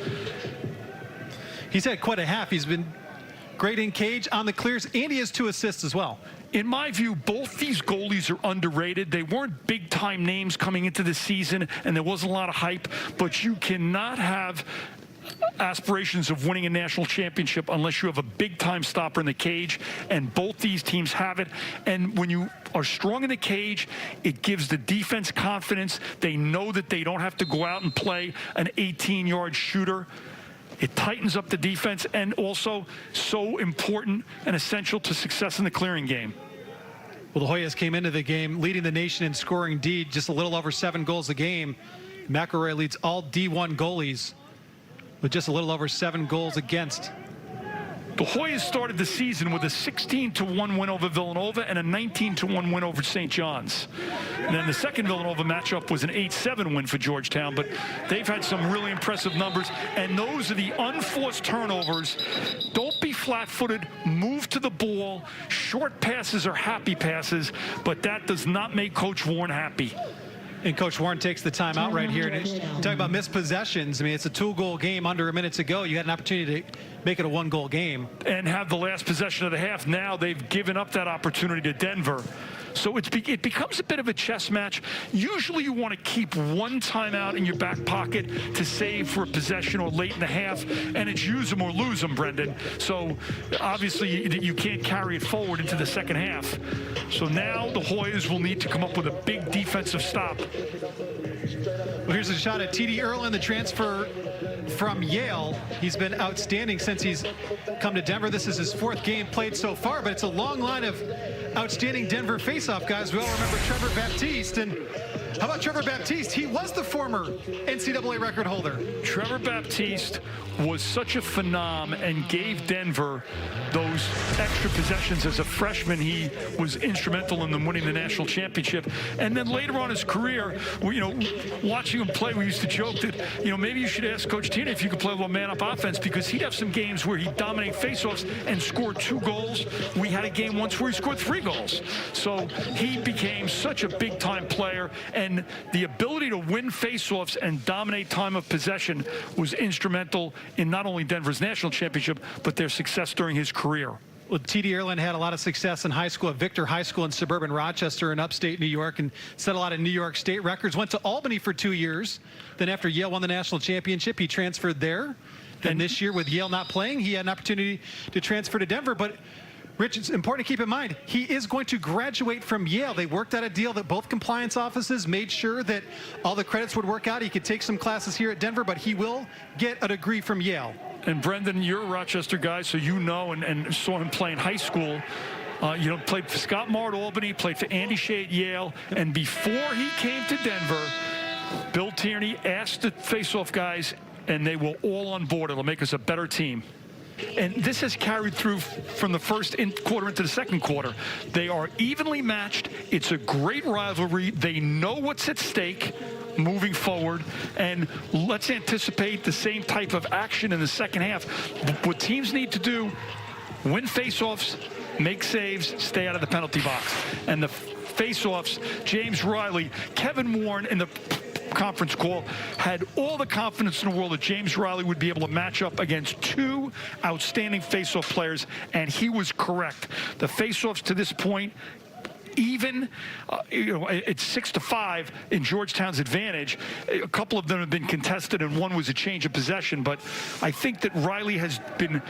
He's had quite a half. He's been great in cage, on the clears, and he has 2 assists as well. In my view, both these goalies are underrated. They weren't big-time names coming into the season, and there wasn't a lot of hype, but you cannot have aspirations of winning a national championship unless you have a big-time stopper in the cage, and both these teams have it. And when you are strong in the cage, it gives the defense confidence. They know that they don't have to go out and play an 18-yard shooter. It tightens up the defense, and also so important and essential to success in the clearing game. Well, the Hoyas came into the game leading the nation in scoring D, just a little over 7 goals a game. McElroy leads all D1 goalies with just a little over 7 goals against. The Hoyas started the season with a 16-1 win over Villanova and a 19-1 win over St. John's. And then the second Villanova matchup was an 8-7 win for Georgetown, but they've had some really impressive numbers, and those are the unforced turnovers. Don't be flat-footed, move to the ball. Short passes are happy passes, but that does not make Coach Warren happy. And Coach Warren takes the timeout right here. Talking about missed possessions, I mean, it's a 2-goal game under a minute to go. You had an opportunity to make it a 1-goal game. And have the last possession of the half. Now they've given up that opportunity to Denver. So it becomes a bit of a chess match. Usually you want to keep one timeout in your back pocket to save for a possession or late in the half, and it's use them or lose them, Brendan. So obviously you can't carry it forward into the second half. So now the Hoyas will need to come up with a big defensive stop. Well, here's a shot at T.D. Erlin, the transfer from Yale. He's been outstanding since he's come to Denver. This is his 4th game played so far, but it's a long line of outstanding Denver faceoff guys. We all remember Trevor Baptiste. And how about Trevor Baptiste? He was the former NCAA record holder. Trevor Baptiste was such a phenom and gave Denver those extra possessions as a freshman. He was instrumental in them winning the national championship. And then later on in his career, watching him play, we used to joke that, maybe you should ask Coach Tina if you could play a little man-up offense, because he'd have some games where he'd dominate faceoffs and score 2 goals. We had a game once where he scored 3 goals. So he became such a big-time player, and the ability to win faceoffs and dominate time of possession was instrumental in not only Denver's national championship, but their success during his career. Well, T.D. Erlin had a lot of success in high school at Victor High School in suburban Rochester in upstate New York, and set a lot of New York State records. Went to Albany for 2 years. Then after Yale won the national championship, he transferred there. And this year, with Yale not playing, he had an opportunity to transfer to Denver. But Rich, it's important to keep in mind, he is going to graduate from Yale. They worked out a deal that both compliance offices made sure that all the credits would work out. He could take some classes here at Denver, but he will get a degree from Yale. And Brendan, you're a Rochester guy, so you know and saw him play in high school. Played for Scott Moore at Albany, played for Andy Shea at Yale, and before he came to Denver, Bill Tierney asked the face-off guys, and they were all on board. It'll make us a better team. And this has carried through from the first quarter into the second quarter. They are evenly matched. It's a great rivalry. They know what's at stake moving forward, and let's anticipate the same type of action in the second half. What teams need to do: win faceoffs, make saves, stay out of the penalty box. And the faceoffs, James Riley, Kevin Warren in the conference call had all the confidence in the world that James Riley would be able to match up against 2 outstanding faceoff players, and he was correct. The faceoffs to this point even, it's 6-5 in Georgetown's advantage. A couple of them have been contested, and one was a change of possession. But I think that Riley has been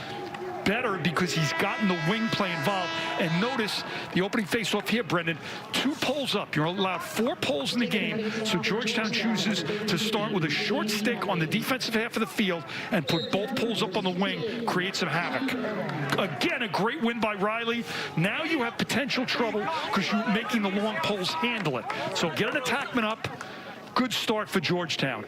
better because he's gotten the wing play involved. And notice the opening face-off here, Brendan, 2 poles up. You're allowed 4 poles in the game, so Georgetown chooses to start with a short stick on the defensive half of the field and put both poles up on the wing, create some havoc. Again, a great win by Riley. Now you have potential trouble because you're making the long poles handle it. So get an attackman up. Good start for Georgetown.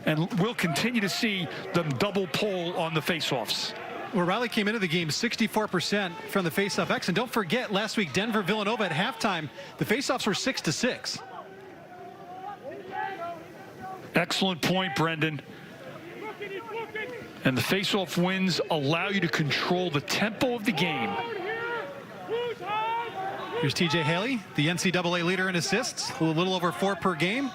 And we'll continue to see them double pole on the face-offs. Well, Riley came into the game 64% from the faceoff X. And don't forget, last week, Denver-Villanova at halftime, the faceoffs were 6-6. Excellent point, Brendan. And the faceoff wins allow you to control the tempo of the game. Here's TJ Haley, the NCAA leader in assists, a little over 4 per game.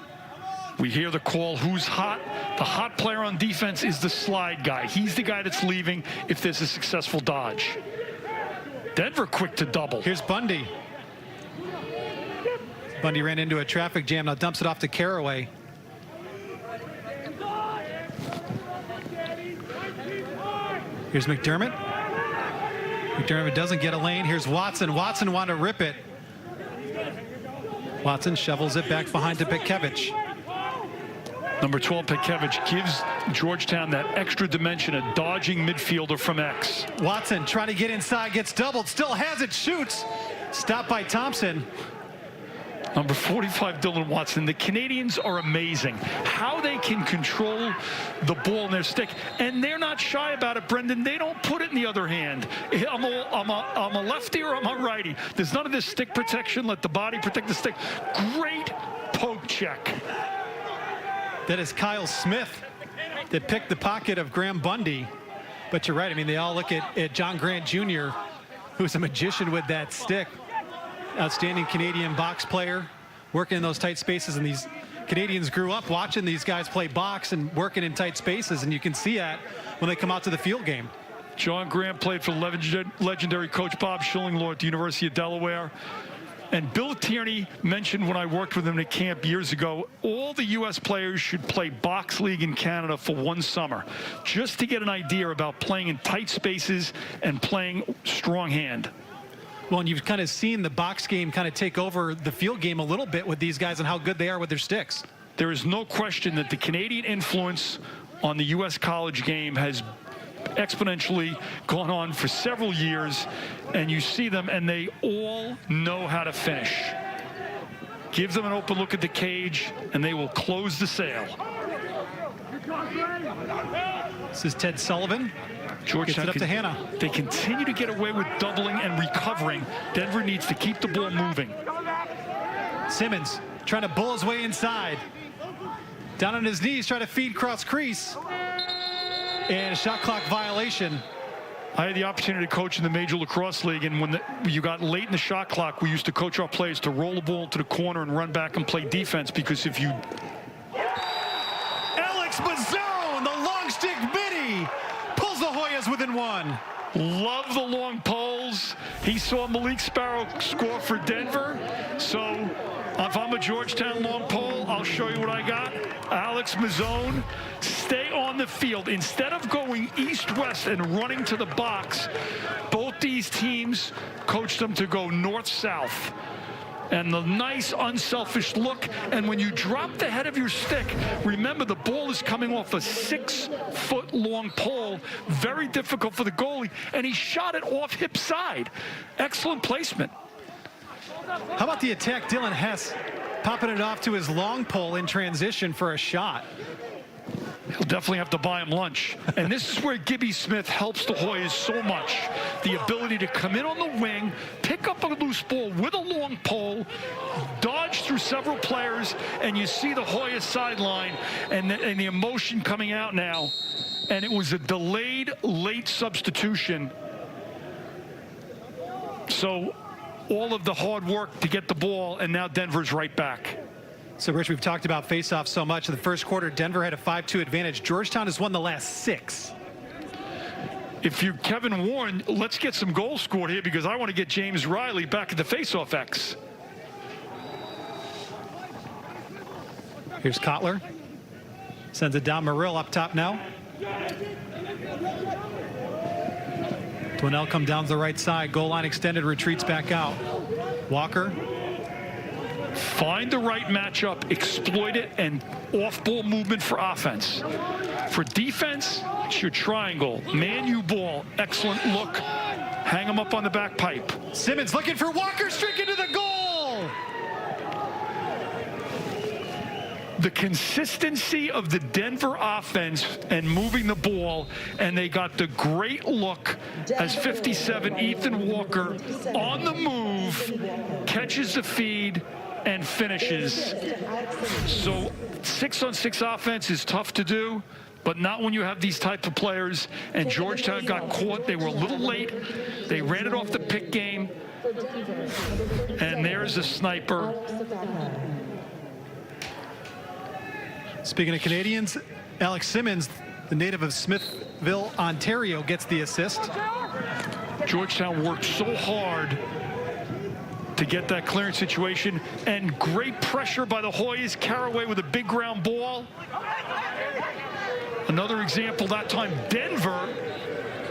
We hear the call, who's hot? The hot player on defense is the slide guy. He's the guy that's leaving if there's a successful dodge. Denver quick to double. Here's Bundy. Bundy ran into a traffic jam, now dumps it off to Caraway. Here's McDermott. McDermott doesn't get a lane. Here's Watson. Watson wanted to rip it. Watson shovels it back behind to Petkevich. Number 12, Petkevich, gives Georgetown that extra dimension, a dodging midfielder from X. Watson trying to get inside, gets doubled, still has it, shoots. Stopped by Thompson. Number 45, Dylan Watson. The Canadians are amazing. How they can control the ball in their stick. And they're not shy about it, Brendan. They don't put it in the other hand. I'm a lefty or I'm a righty. There's none of this stick protection. Let the body protect the stick. Great poke check. That is Kyle Smith that picked the pocket of Graham Bundy. But you're right. I mean, they all look at John Grant Jr., who's a magician with that stick. Outstanding Canadian box player, working in those tight spaces. And these Canadians grew up watching these guys play box and working in tight spaces. And you can see that when they come out to the field game. John Grant played for legendary coach Bob Schillinglaw at the University of Delaware. And Bill Tierney mentioned when I worked with him at camp years ago, all the U.S. players should play box league in Canada for one summer, just to get an idea about playing in tight spaces and playing strong hand. Well, and you've kind of seen the box game kind of take over the field game a little bit with these guys and how good they are with their sticks. There is no question that the Canadian influence on the U.S. college game has exponentially gone on for several years, and you see them and they all know how to finish. Give them an open look at the cage and they will close the sale. This is Ted Sullivan. Georgetown gets it up to Hannah. They continue to get away with doubling and recovering. Denver needs to keep the ball moving. Simmons trying to bull his way inside. Down on his knees, trying to feed cross crease. And a shot clock violation. I had the opportunity to coach in the Major Lacrosse League, and when you got late in the shot clock, we used to coach our players to roll the ball to the corner and run back and play defense, because if you... Alex Mazzone, the long stick midi, pulls the Hoyas within 1. Love the long poles. He saw Malik Sparrow score for Denver, so if I'm a Georgetown long pole, I'll show you what I got. Alex Mazzone, stay on the field. Instead of going east-west and running to the box, both these teams coached them to go north-south. And the nice, unselfish look. And when you drop the head of your stick, remember the ball is coming off a 6-foot-long pole. Very difficult for the goalie. And he shot it off hip side. Excellent placement. How about the attack? Dylan Hess popping it off to his long pole in transition for a shot. He'll definitely have to buy him lunch. And this is where Gibby Smith helps the Hoyas so much. The ability to come in on the wing, pick up a loose ball with a long pole, dodge through several players, and you see the Hoya sideline and the emotion coming out now. And it was a delayed late substitution. So all of the hard work to get the ball, and now Denver's right back. So, Rich, we've talked about face-offs so much. In the first quarter, Denver had a 5-2 advantage. Georgetown has won the last 6. If you're Kevin Warren, let's get some goals scored here, because I want to get James Riley back at the face-off X. Here's Kotler. Sends it down. Murill up top now. Dwinell come down to the right side. Goal line extended, retreats back out. Walker. Find the right matchup, exploit it, and off-ball movement for offense. For defense, it's your triangle. Man-U ball, excellent look. Hang him up on the back pipe. Simmons looking for Walker, streak into the goal! The consistency of the Denver offense and moving the ball, and they got the great look as 57 Ethan Walker on the move, catches the feed, and finishes. So 6-on-6 offense is tough to do, but not when you have these type of players. And Georgetown got caught. They were a little late. They ran it off the pick game. And there's a sniper. Speaking of Canadians, Alex Simmons, the native of Smithville, Ontario, gets the assist. Georgetown worked so hard to get that clearance situation, and great pressure by the Hoyas. Caraway with a big ground ball. Another example, that time Denver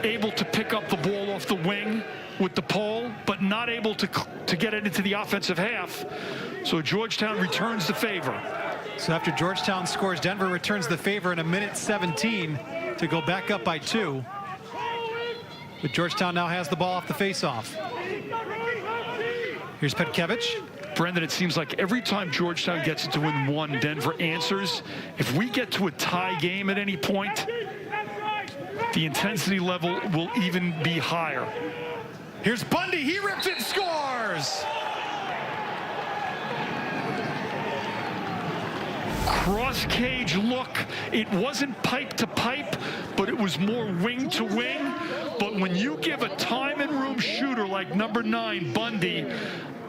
able to pick up the ball off the wing with the pole, but not able to get it into the offensive half. So Georgetown returns the favor. So after Georgetown scores, Denver returns the favor in 1:17 to go back up by 2. But Georgetown now has the ball off the faceoff. Here's Petkevich. Brendan, it seems like every time Georgetown gets it to win one, Denver answers. If we get to a tie game at any point, the intensity level will even be higher. Here's Bundy. He rips it, scores! Cross cage look. It wasn't pipe to pipe, but it was more wing to wing. But when you give a time and room shooter like number 9, Bundy,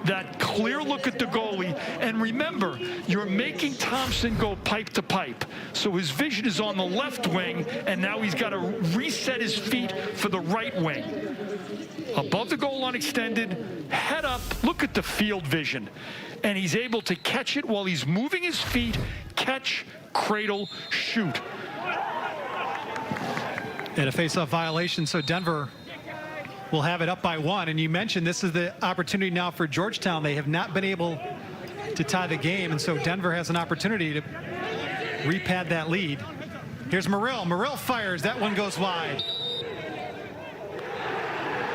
that clear look at the goalie, and remember, you're making Thompson go pipe to pipe. So his vision is on the left wing, and now he's got to reset his feet for the right wing. Above the goal line extended, head up, look at the field vision. And he's able to catch it while he's moving his feet, catch, cradle, shoot. And a face-off violation, so Denver will have it up by 1. And you mentioned this is the opportunity now for Georgetown. They have not been able to tie the game, and so Denver has an opportunity to repad that lead. Here's Murill. Murill fires. That one goes wide.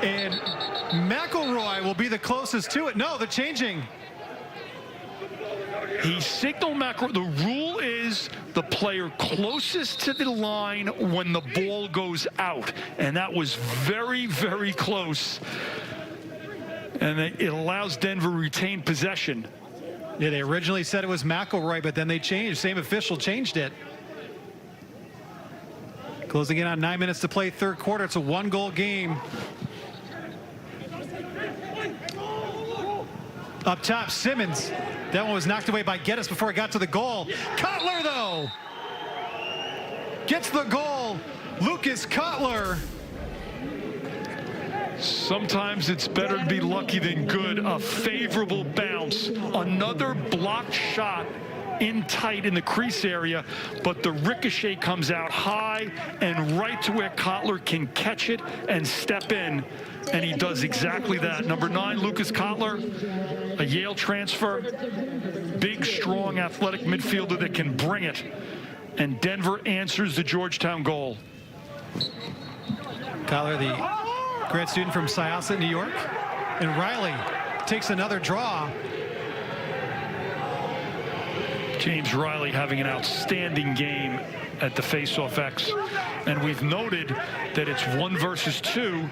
And McElroy will be the closest to it. No, they're changing. He signaled McElroy. The rule is the player closest to the line when the ball goes out. And that was very, very close. And it allows Denver to retain possession. Yeah, they originally said it was McElroy, but then they changed. Same official changed it. Closing in on 9 minutes to play, third quarter. It's a 1-goal game. Up top, Simmons. That one was knocked away by Geddes before it got to the goal. Kotler, though, gets the goal. Lucas Kotler. Sometimes it's better to be lucky than good. A favorable bounce. Another blocked shot in tight in the crease area, but the ricochet comes out high and right to where Kotler can catch it and step in. And he does exactly that. Number 9, Lucas Kotler, a Yale transfer, big, strong, athletic midfielder that can bring it. And Denver answers the Georgetown goal. Kotler, the grad student from Syosset, New York. And Riley takes another draw. James Riley having an outstanding game at the Face-Off X. And we've noted that it's 1 versus 2.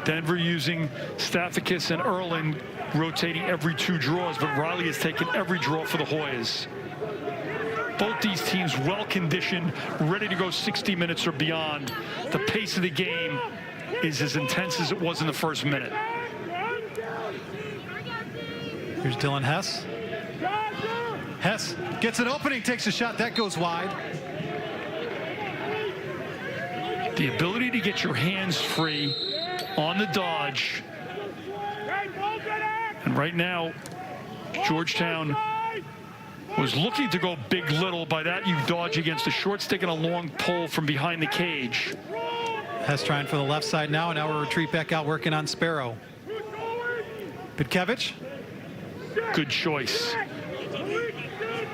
Denver using Stathakis and Erlin rotating every 2 draws, but Riley has taken every draw for the Hoyas. Both these teams well conditioned, ready to go 60 minutes or beyond. The pace of the game is as intense as it was in the first minute. Here's Dylan Hess. Hess gets an opening, takes a shot, that goes wide. The ability to get your hands free on the dodge. And right now, Georgetown was looking to go big little. By that, you dodge against a short stick and a long pull from behind the cage. Hess trying for the left side now, and now we'll retreat back out working on Sparrow. Pitkevich. Good choice.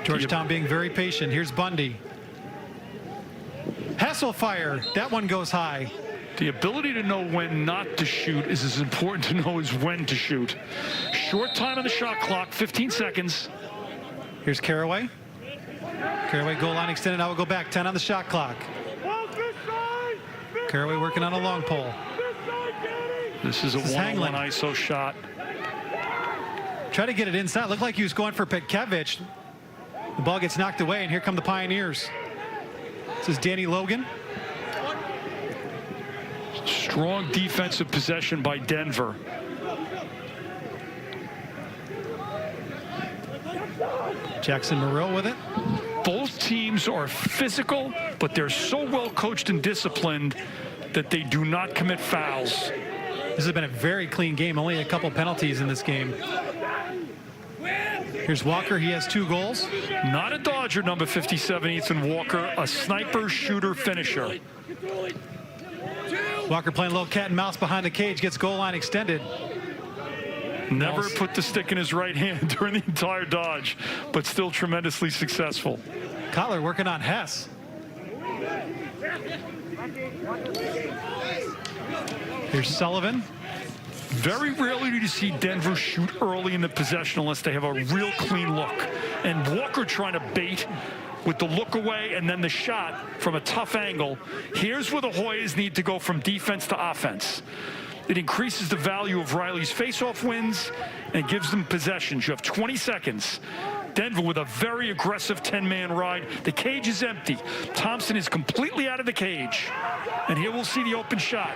Georgetown being very patient. Here's Bundy. Hess will fire. That one goes high. The ability to know when not to shoot is as important to know as when to shoot. Short time on the shot clock, 15 seconds. Here's Caraway. Caraway goal line extended. Now we'll go back. 10 on the shot clock. Caraway working on a long pole. This is a one-on-one ISO shot. Try to get it inside. Looked like he was going for Pitkevich. The ball gets knocked away, and here come the Pioneers. This is Danny Logan. Strong defensive possession by Denver. Jackson Morrill with it. Both teams are physical, but they're so well coached and disciplined that they do not commit fouls. This has been a very clean game. Only a couple penalties in this game. Here's Walker. He has 2 goals. Not a Dodger, number 57, Ethan Walker, a sniper, shooter, finisher. Walker playing a little cat and mouse behind the cage, gets goal line extended. Never put the stick in his right hand during the entire dodge, but still tremendously successful. Kotler working on Hess. Here's Sullivan. Very rarely do you see Denver shoot early in the possession unless they have a real clean look. And Walker trying to bait with the look away and then the shot from a tough angle. Here's where the Hoyas need to go from defense to offense. It increases the value of Riley's faceoff wins and gives them possessions. You have 20 seconds. Denver with a very aggressive 10-man ride. The cage is empty. Thompson is completely out of the cage. And here we'll see the open shot.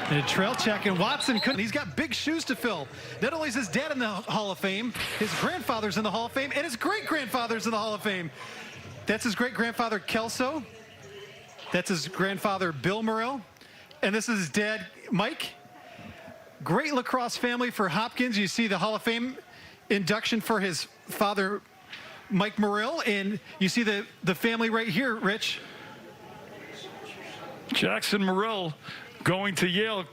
And a trail check, and Watson couldn't. He's got big shoes to fill. Not only is his dad in the Hall of Fame, his grandfather's in the Hall of Fame, and his great-grandfather's in the Hall of Fame. That's his great-grandfather, Kelso. That's his grandfather, Bill Morrill. And this is his dad, Mike. Great lacrosse family for Hopkins. You see the Hall of Fame induction for his father, Mike Morrill. And you see the family right here, Rich. Jackson Morrill, going to Yale,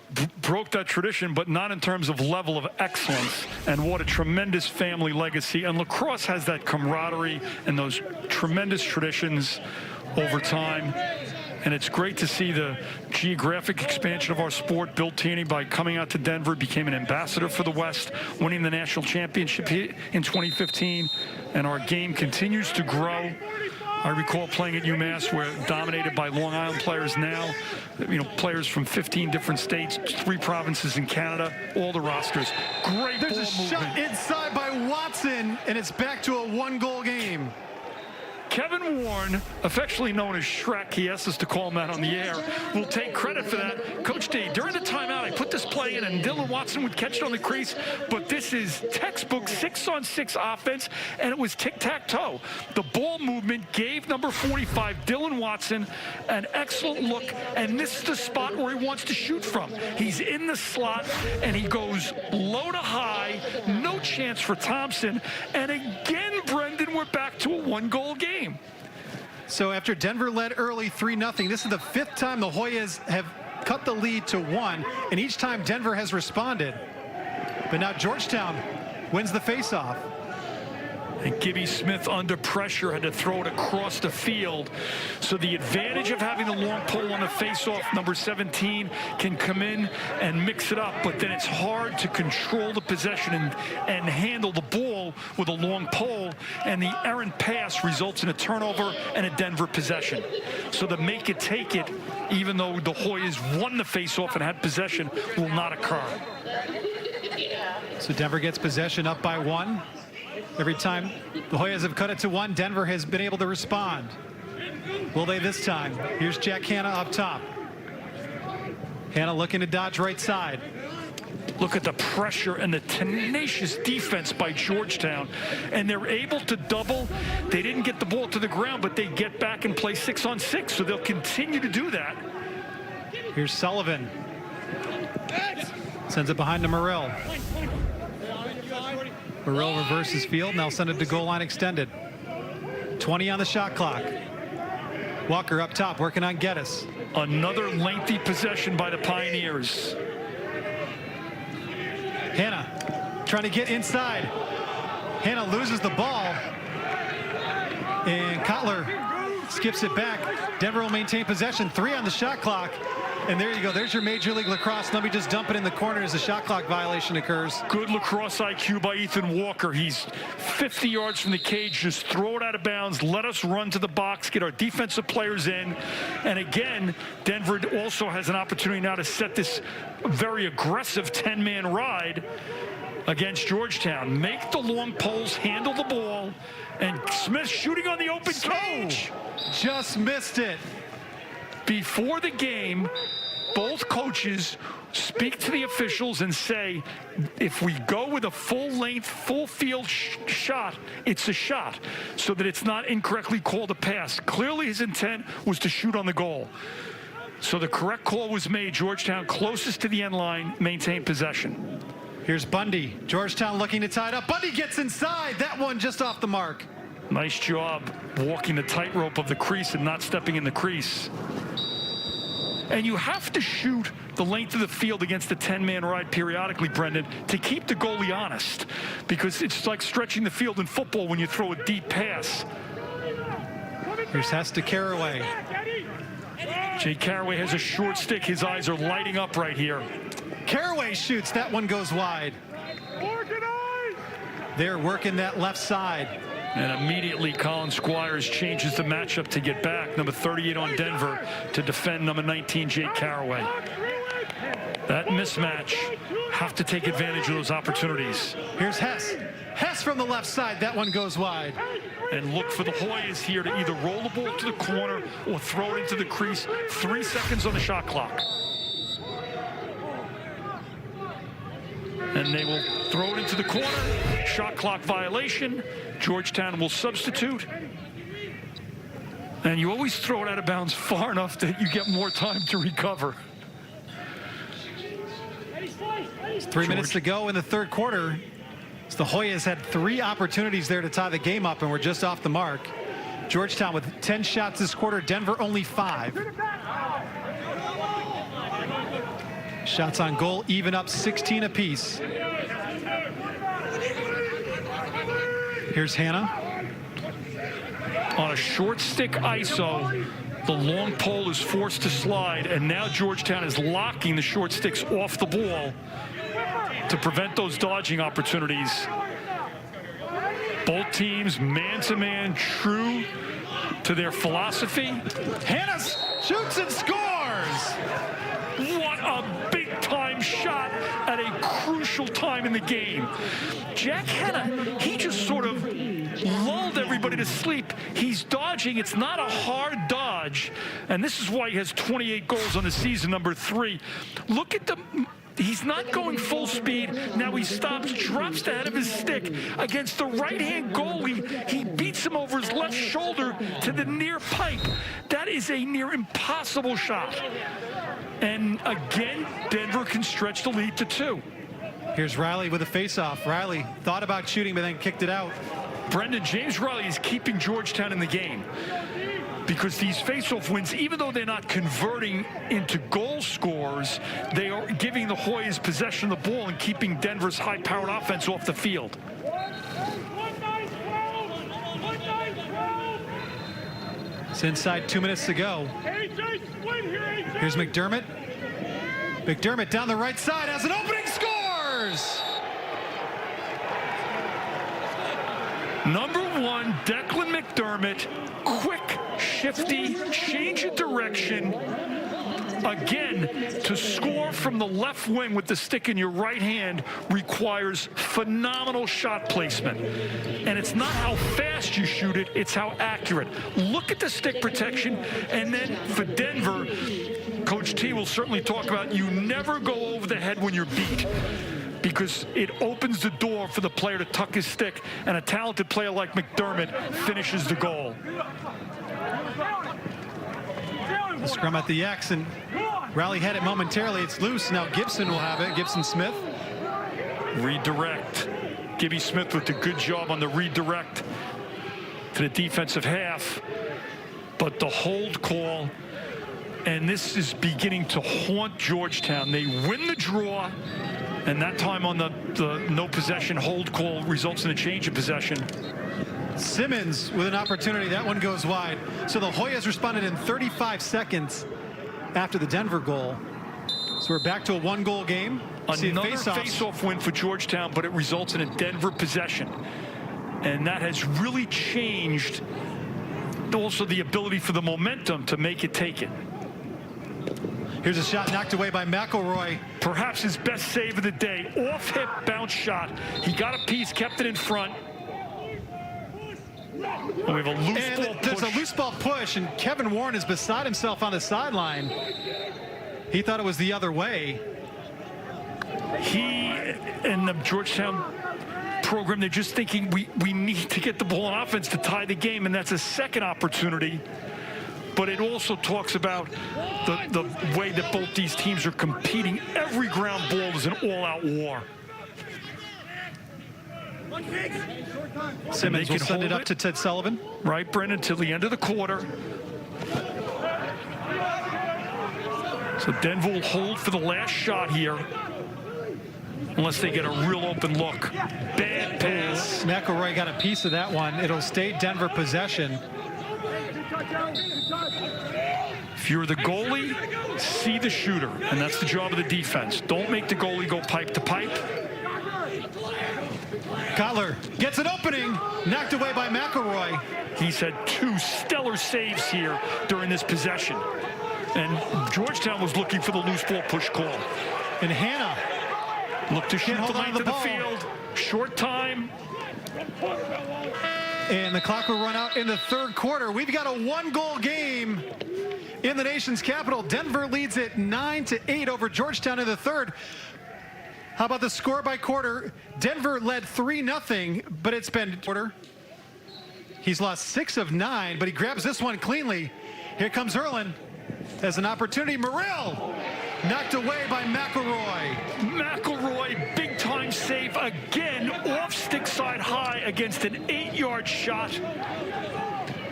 broke that tradition, but not in terms of level of excellence. And what a tremendous family legacy. And lacrosse has that camaraderie and those tremendous traditions over time. And it's great to see the geographic expansion of our sport. Bill Tierney, by coming out to Denver, became an ambassador for the West, winning the national championship in 2015. And our game continues to grow. I recall playing at UMass, where dominated by Long Island players now, players from 15 different states, 3 provinces in Canada, all the rosters. Great There's ball a shot movement. inside by Watson, and it's back to a 1-goal game. Kevin Warren, affectionately known as Shrek, he asked us to call him out on the air, will take credit for that. Coach D, during the timeout, I put this play in, and Dylan Watson would catch it on the crease, but this is textbook 6-on-6 offense, and it was tic-tac-toe. The ball movement gave number 45, Dylan Watson, an excellent look, and this is the spot where he wants to shoot from. He's in the slot, and he goes low to high, no chance for Thompson, and again, Brendan, we're back to a 1-goal game. So after Denver led early 3-0, this is the 5th time the Hoyas have cut the lead to 1, and each time Denver has responded. But now Georgetown wins the faceoff. And Gibby Smith, under pressure, had to throw it across the field. So the advantage of having the long pole on the faceoff, number 17, can come in and mix it up. But then it's hard to control the possession and handle the ball with a long pole. And the errant pass results in a turnover and a Denver possession. So the make it, take it, even though the Hoyas won the faceoff and had possession, will not occur. So Denver gets possession up by 1. Every time the Hoyas have cut it to 1, Denver has been able to respond. Will they this time? Here's Jack Hanna up top. Hanna looking to dodge right side. Look at the pressure and the tenacious defense by Georgetown. And they're able to double. They didn't get the ball to the ground, but they get back and play 6-on-6. So they'll continue to do that. Here's Sullivan. Sends it behind to Morrill. Burrell reverses field, and they'll send it to goal line extended. 20 on the shot clock. Walker up top, working on Geddes. Another lengthy possession by the Pioneers. Hanna trying to get inside. Hanna loses the ball. And Kotler skips it back. Denver will maintain possession. 3 on the shot clock. And there you go. There's your Major League Lacrosse. Let me just dump it in the corner as a shot clock violation occurs. Good lacrosse IQ by Ethan Walker. He's 50 yards from the cage. Just throw it out of bounds. Let us run to the box, get our defensive players in. And again, Denver also has an opportunity now to set this very aggressive 10-man ride against Georgetown. Make the long poles handle the ball. And Smith shooting on the open cage. Just missed it. Before the game, both coaches speak to the officials and say, if we go with a full-length, full-field shot, it's a shot, so that it's not incorrectly called a pass. Clearly his intent was to shoot on the goal. So the correct call was made. Georgetown closest to the end line, maintained possession. Here's Bundy. Georgetown looking to tie it up. Bundy gets inside. That one just off the mark. Nice job walking the tightrope of the crease and not stepping in the crease. And you have to shoot the length of the field against the 10-man ride periodically, Brendan, to keep the goalie honest. Because it's like stretching the field in football when you throw a deep pass. Here's Hess to Caraway. Jay Caraway has a short stick. His eyes are lighting up right here. Caraway shoots. That one goes wide. They're working that left side. And immediately Colin Squires changes the matchup to get back. Number 38 on Denver to defend number 19, Jake Caraway. That mismatch, have to take advantage of those opportunities. Here's Hess. Hess from the left side. That one goes wide. And look for the Hoyas here to either roll the ball to the corner or throw it into the crease. 3 seconds on the shot clock. And they will throw it into the corner. Shot clock violation. Georgetown will substitute. And you always throw it out of bounds far enough that you get more time to recover. 3 minutes to go in the third quarter. So the Hoyas had 3 opportunities there to tie the game up and were just off the mark. Georgetown with 10 shots this quarter. Denver only 5. Shots on goal even up 16 apiece. Here's Hanna. On a short stick ISO, the long pole is forced to slide, and now Georgetown is locking the short sticks off the ball to prevent those dodging opportunities. Both teams man-to-man, true to their philosophy. Hanna shoots and scores! What a big-time shot at a crucial time in the game. Jack Hanna, he just sort of lulled everybody to sleep. He's dodging. It's not a hard dodge. And this is why he has 28 goals on the season, number 3. Look at the... He's not going full speed. Now he stops, drops the head of his stick against the right-hand goalie. He beats him over his left shoulder to the near pipe. That is a near impossible shot. And again, Denver can stretch the lead to 2. Here's Riley with a face-off. Riley thought about shooting, but then kicked it out. Brendan, James Riley is keeping Georgetown in the game. Because these face-off wins, even though they're not converting into goal scores, they are giving the Hoyas possession of the ball and keeping Denver's high-powered offense off the field. It's inside 2 minutes to go. Here's McDermott. McDermott down the right side has an opening, scores! Number 1, Declan McDermott, quick, shifty, change of direction. Again, to score from the left wing with the stick in your right hand requires phenomenal shot placement. And it's not how fast you shoot it, it's how accurate. Look at the stick protection, and then for Denver, Coach T will certainly talk about you never go over the head when you're beat, because it opens the door for the player to tuck his stick, and a talented player like McDermott finishes the goal. The scrum at the X, and Riley had it momentarily. It's loose. Now Gibson will have it. Gibson Smith. Redirect. Gibby Smith with a good job on the redirect to the defensive half. But the hold call, and this is beginning to haunt Georgetown. They win the draw, and that time on the no possession hold call results in a change of possession. Simmons with an opportunity. That one goes wide. So the Hoyas responded in 35 seconds after the Denver goal. So we're back to a one-goal game. Another face-off win for Georgetown, but it results in a Denver possession. And that has really changed also the ability for the momentum to make it take it. Here's a shot knocked away by McElroy. Perhaps his best save of the day. Off-hip bounce shot. He got a piece, kept it in front. And we have a loose ball push. There's a loose ball push, and Kevin Warren is beside himself on the sideline. He thought it was the other way. He and the Georgetown program, they're just thinking we need to get the ball on offense to tie the game, and that's a second opportunity. But it also talks about the way that both these teams are competing. Every ground ball is an all-out war. Simmons will send it up to Ted Sullivan. Right, Brendan, till the end of the quarter. So Denver will hold for the last shot here, unless they get a real open look. Bad pass. McElroy got a piece of that one. It'll stay Denver possession. If you're the goalie, see the shooter, and that's the job of the defense. Don't make the goalie go pipe to pipe. Cutler gets an opening, knocked away by McElroy. He's had two stellar saves here during this possession. And Georgetown was looking for the loose ball push call. And Hannah looked to shoot the length of the field. Short time. And the clock will run out in the third quarter. We've got a one-goal game in the nation's capital. Denver leads it 9-8 over Georgetown in the third. How about the score by quarter? Denver led 3-0, but it's been quarter. He's lost 6 of 9, but he grabs this one cleanly. Here comes Erlin. Has an opportunity. Morrill knocked away by McElroy. McElroy, big-time save again, off stick side high against an 8-yard shot.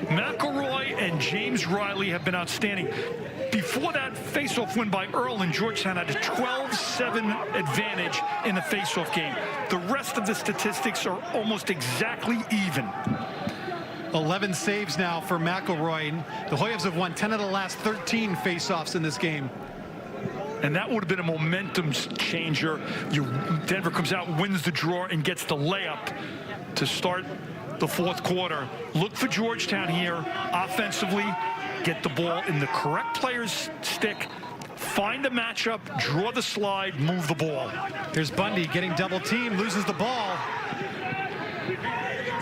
McElroy and James Riley have been outstanding. Before that face-off win by Erlin, Georgetown had a 12-7 advantage in the face-off game. The rest of the statistics are almost exactly even. 11 saves now for McElroy. The Hoyas have won 10 of the last 13 face-offs in this game. And that would have been a momentum changer. Denver comes out, wins the draw, and gets the layup to start the fourth quarter. Look for Georgetown here offensively. Get the ball in the correct player's stick. Find the matchup, draw the slide, move the ball. Here's Bundy getting double teamed, loses the ball.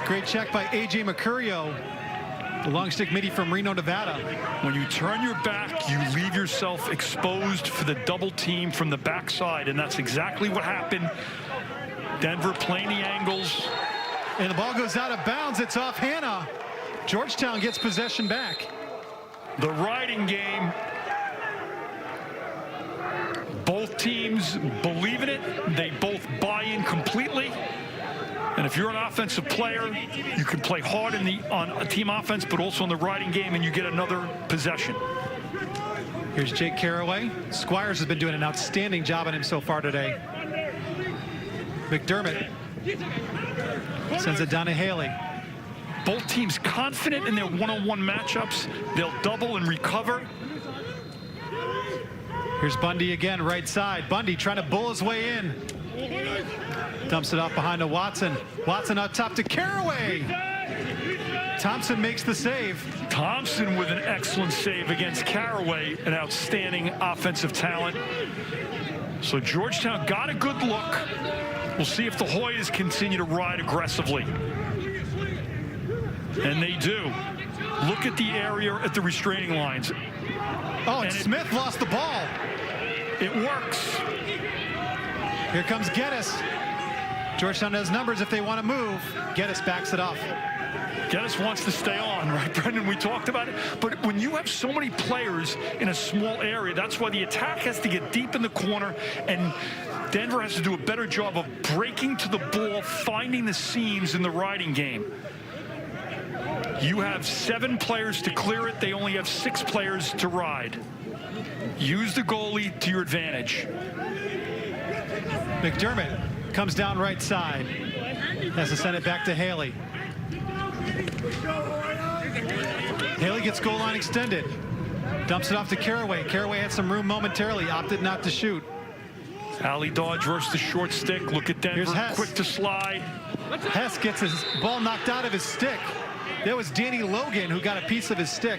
Great check by A.J. Mercurio, the long stick midi from Reno, Nevada. When you turn your back, you leave yourself exposed for the double team from the backside, and that's exactly what happened. Denver playing the angles. And the ball goes out of bounds. It's off Hannah. Georgetown gets possession back. The riding game. Both teams believe in it. They both buy in completely. And if you're an offensive player, you can play hard on a team offense, but also in the riding game, and you get another possession. Here's Jake Caraway. Squires has been doing an outstanding job on him so far today. McDermott sends it down to Haley. Both teams confident in their one-on-one matchups. They'll double and recover. Here's Bundy again, right side. Bundy trying to bull his way in. Dumps it off behind to Watson. Watson up top to Caraway. Thompson makes the save. Thompson with an excellent save against Caraway, an outstanding offensive talent. So Georgetown got a good look. We'll see if the Hoyas continue to ride aggressively. And they do. Look at the area at the restraining lines. Oh, and Smith lost the ball. It works. Here comes Geddes. Georgetown has numbers if they want to move. Geddes backs it off. Geddes wants to stay on, right, Brendan? We talked about it. But when you have so many players in a small area, that's why the attack has to get deep in the corner. And Denver has to do a better job of breaking to the ball, finding the seams in the riding game. You have 7 players to clear it. They only have 6 players to ride. Use the goalie to your advantage. McDermott comes down right side. Has to send it back to Haley. Haley gets goal line extended. Dumps it off to Carraway. Carraway had some room momentarily, opted not to shoot. Alley dodge versus the short stick. Look at Denver, Here's Hess. quick to slide. Hess gets his ball knocked out of his stick. That was Danny Logan who got a piece of his stick.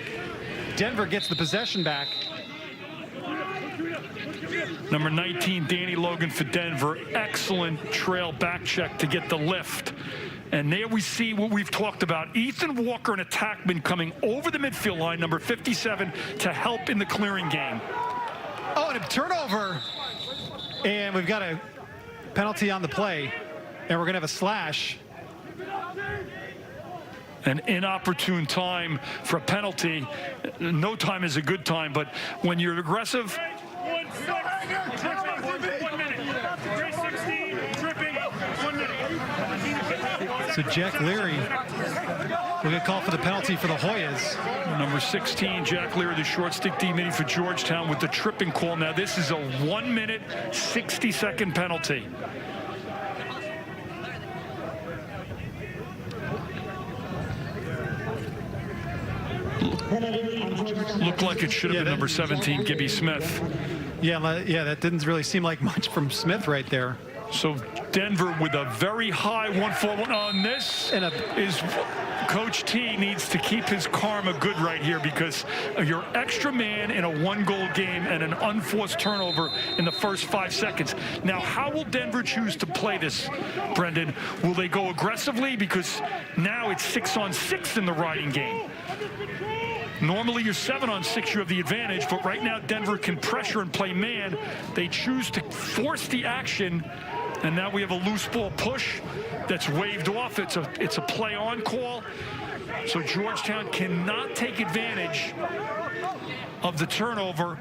Denver gets the possession back. Number 19, Danny Logan for Denver. Excellent trail back check to get the lift. And there we see what we've talked about. Ethan Walker, an attackman, coming over the midfield line, number 57, to help in the clearing game. Oh, and a turnover. And we've got a penalty on the play. And we're going to have a slash. An inopportune time for a penalty. No time is a good time, but when you're aggressive. 1 minute. 316, tripping, 1 minute. So Jack Leary will get called for the penalty for the Hoyas. Number 16, Jack Leary, the short stick D-mini for Georgetown with the tripping call. Now this is a 1 minute, 60-second penalty. Looked like it should have been number 17, Gibby Smith. Yeah, that didn't really seem like much from Smith right there. So Denver with a very high 1-4-1 on this. And Coach T needs to keep his karma good right here, because your extra man in a 1-goal game and an unforced turnover in the first 5 seconds. Now, how will Denver choose to play this, Brendan? Will they go aggressively? Because now it's 6-on-6 in the riding game. Normally, you're 7-on-6, you have the advantage, but right now Denver can pressure and play man. They choose to force the action, and now we have a loose ball push that's waved off. It's a play-on call. So Georgetown cannot take advantage of the turnover,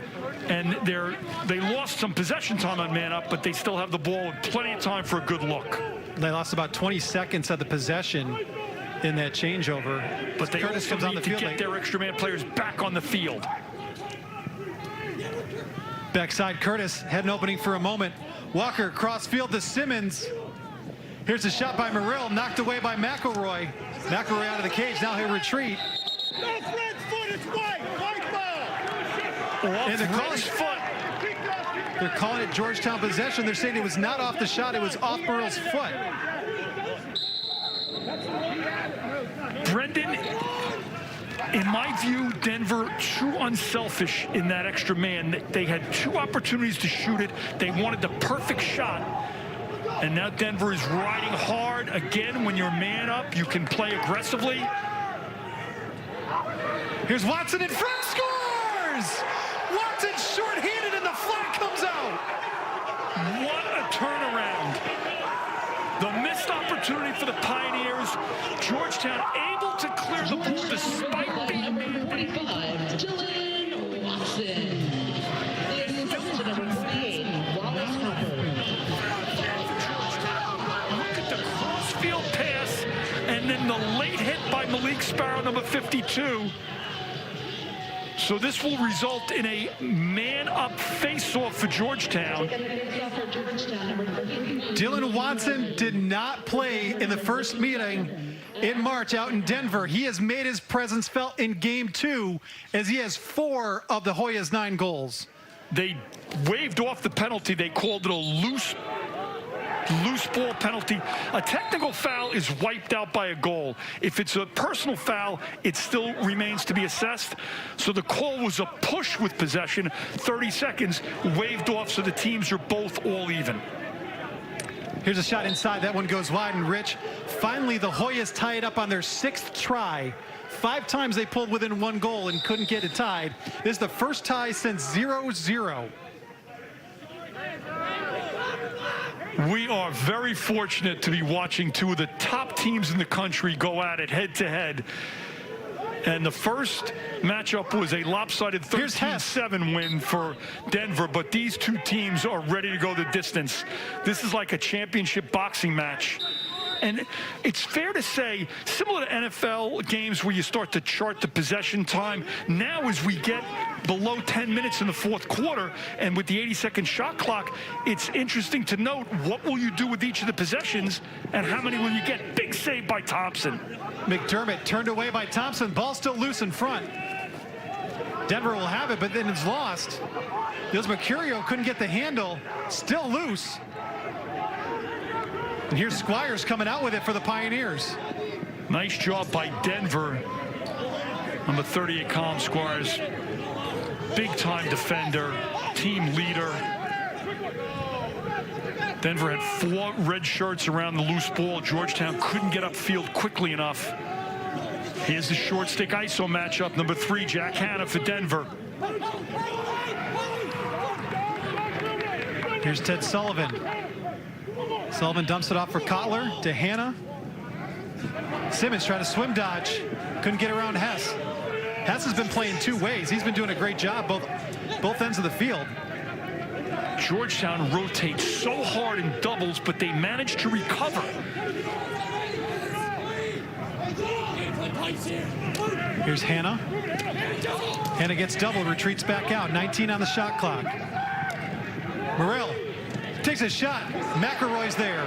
and they lost some possession time on man-up, but they still have the ball with plenty of time for a good look. They lost about 20 seconds of the possession in that changeover. But they Curtis also comes on need the to field get their extra man players back on the field. Backside Curtis had an opening for a moment. Walker cross field to Simmons. Here's a shot by Morrill, knocked away by McElroy. McElroy out of the cage, now he'll retreat. No Fred's foot, it's white ball. And they're calling it Georgetown possession. They're saying it was not off the shot, it was off Morrill's foot. Brendan, in my view, Denver too unselfish in that extra man. They had 2 opportunities to shoot it. They wanted the perfect shot. And now Denver is riding hard. Again, when you're man up, you can play aggressively. Here's Watson in front, scores! Watson short-handed and the flag comes out. What a turnaround. The missed opportunity for the Pioneers. Georgetown able to clear the ball despite being number 45, Dylan Watson. The assistant to number 48, Wallace Hopper. Look at the cross-field pass, and then the late hit by Malik Sparrow, number 52. So this will result in a man-up face-off for Georgetown. Dylan Watson did not play in the first meeting in March out in Denver. He has made his presence felt in game 2 as he has 4 of the Hoyas' 9 goals. They waved off the penalty. They called it a loose ball penalty. A technical foul is wiped out by a goal. If it's a personal foul, it still remains to be assessed. So the call was a push with possession, 30 seconds, waved off, so the teams are both all even. Here's a shot inside. That one goes wide, and Rich, finally the Hoyas tie it up on their 6th try. 5 times they pulled within 1 goal and couldn't get it tied. This is the first tie since 0-0. We are very fortunate to be watching 2 of the top teams in the country go at it head-to-head. And the first matchup was a lopsided 13-7 win for Denver, but these two teams are ready to go the distance. This is like a championship boxing match. And it's fair to say, similar to NFL games where you start to chart the possession time, now as we get below 10 minutes in the fourth quarter, and with the 80-second shot clock, it's interesting to note what will you do with each of the possessions and how many will you get. Big save by Thompson. McDermott turned away by Thompson. Ball still loose in front. Denver will have it, but then it's lost. This Mercurio couldn't get the handle. Still loose. And here's Squires coming out with it for the Pioneers. Nice job by Denver. Number 38, Colin Squires. Big-time defender, team leader. Denver had 4 red shirts around the loose ball. Georgetown couldn't get upfield quickly enough. Here's the short stick ISO matchup. Number 3, Jack Hanna for Denver. Here's Ted Sullivan. Sullivan dumps it off for Kotler to Hanna. Simmons tried to swim dodge. Couldn't get around Hess. Hess has been playing 2 ways. He's been doing a great job both ends of the field. Georgetown rotates so hard in doubles, but they managed to recover. Here's Hanna. Hanna gets doubled, retreats back out. 19 on the shot clock. Morrell takes a shot. McElroy's there.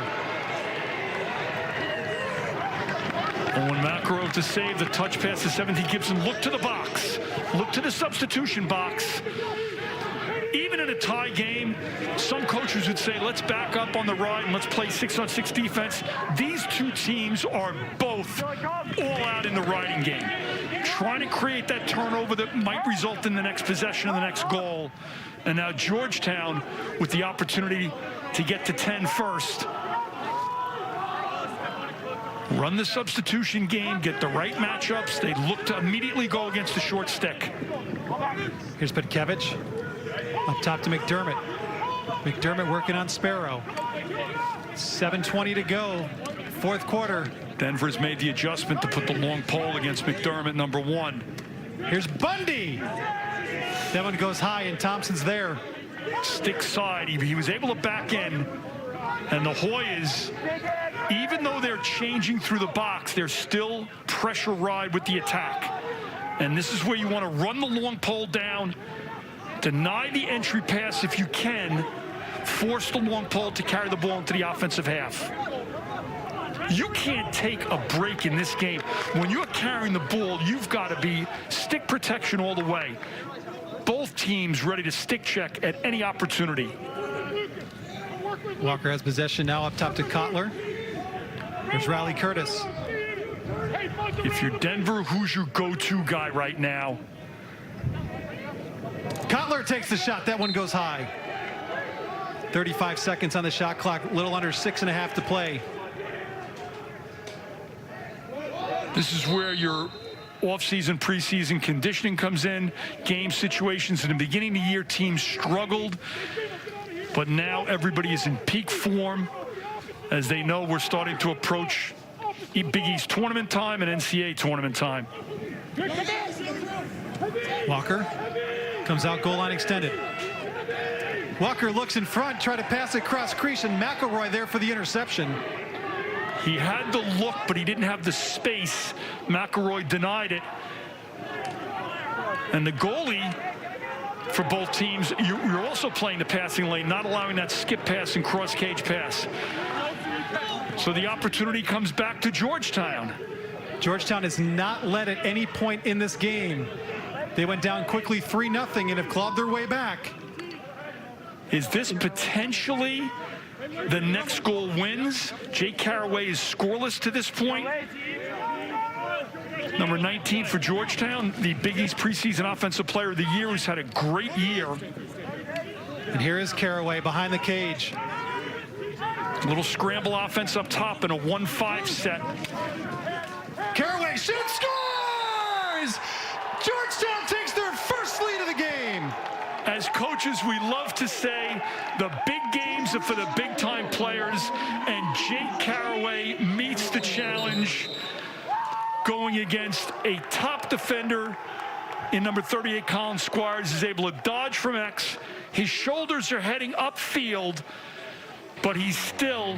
Owen McElroy to save the touch pass to 17. Gibson, look to the box. Look to the substitution box. Even in a tie game, some coaches would say, let's back up on the right and let's play 6-on-6 defense. These two teams are both all out in the riding game, trying to create that turnover that might result in the next possession and the next goal. And now Georgetown with the opportunity to get to 10 first. Run the substitution game, get the right matchups. They look to immediately go against the short stick. Here's Petkevich. Up top to McDermott. McDermott working on Sparrow. 7:20 to go. Fourth quarter. Denver's made the adjustment to put the long pole against McDermott, number 1. Here's Bundy. That one goes high, and Thompson's there. Stick side. He was able to back in. And the Hoyas, even though they're changing through the box, they're still pressure ride with the attack. And this is where you want to run the long pole down, deny the entry pass if you can, force the long pole to carry the ball into the offensive half. You can't take a break in this game. When you're carrying the ball, you've got to be stick protection all the way. Both teams ready to stick check at any opportunity. Walker has possession now up top to Kotler. There's Riley Curtis. If you're Denver, who's your go-to guy right now? Kotler takes the shot. That one goes high. 35 seconds on the shot clock. A little under 6.5 to play. This is where your off-season, preseason conditioning comes in. Game situations in the beginning of the year, teams struggled. But now everybody is in peak form as they know we're starting to approach Big East tournament time and NCAA tournament time. Walker comes out, goal line extended. Walker looks in front, try to pass it cross crease, and McElroy there for the interception. He had the look, but he didn't have the space. McElroy denied it. And the goalie for both teams, you're also playing the passing lane, not allowing that skip pass and cross cage pass. So the opportunity comes back to Georgetown. Georgetown has not led at any point in this game. They went down quickly 3-0 and have clawed their way back. Is this potentially the next goal wins? Jake Caraway is scoreless to this point. Number 19 for Georgetown, the Big East preseason offensive player of the year, who's had a great year. And here is Caraway behind the cage. A little scramble offense up top in a 1-5 set. Caraway shoots, scores! Georgetown takes their first lead of the game. As coaches, we love to say the big games are for the big-time players, and Jake Caraway meets the challenge. going against a top defender in number 38, Colin Squires, is able to dodge from X. His shoulders are heading upfield, but he still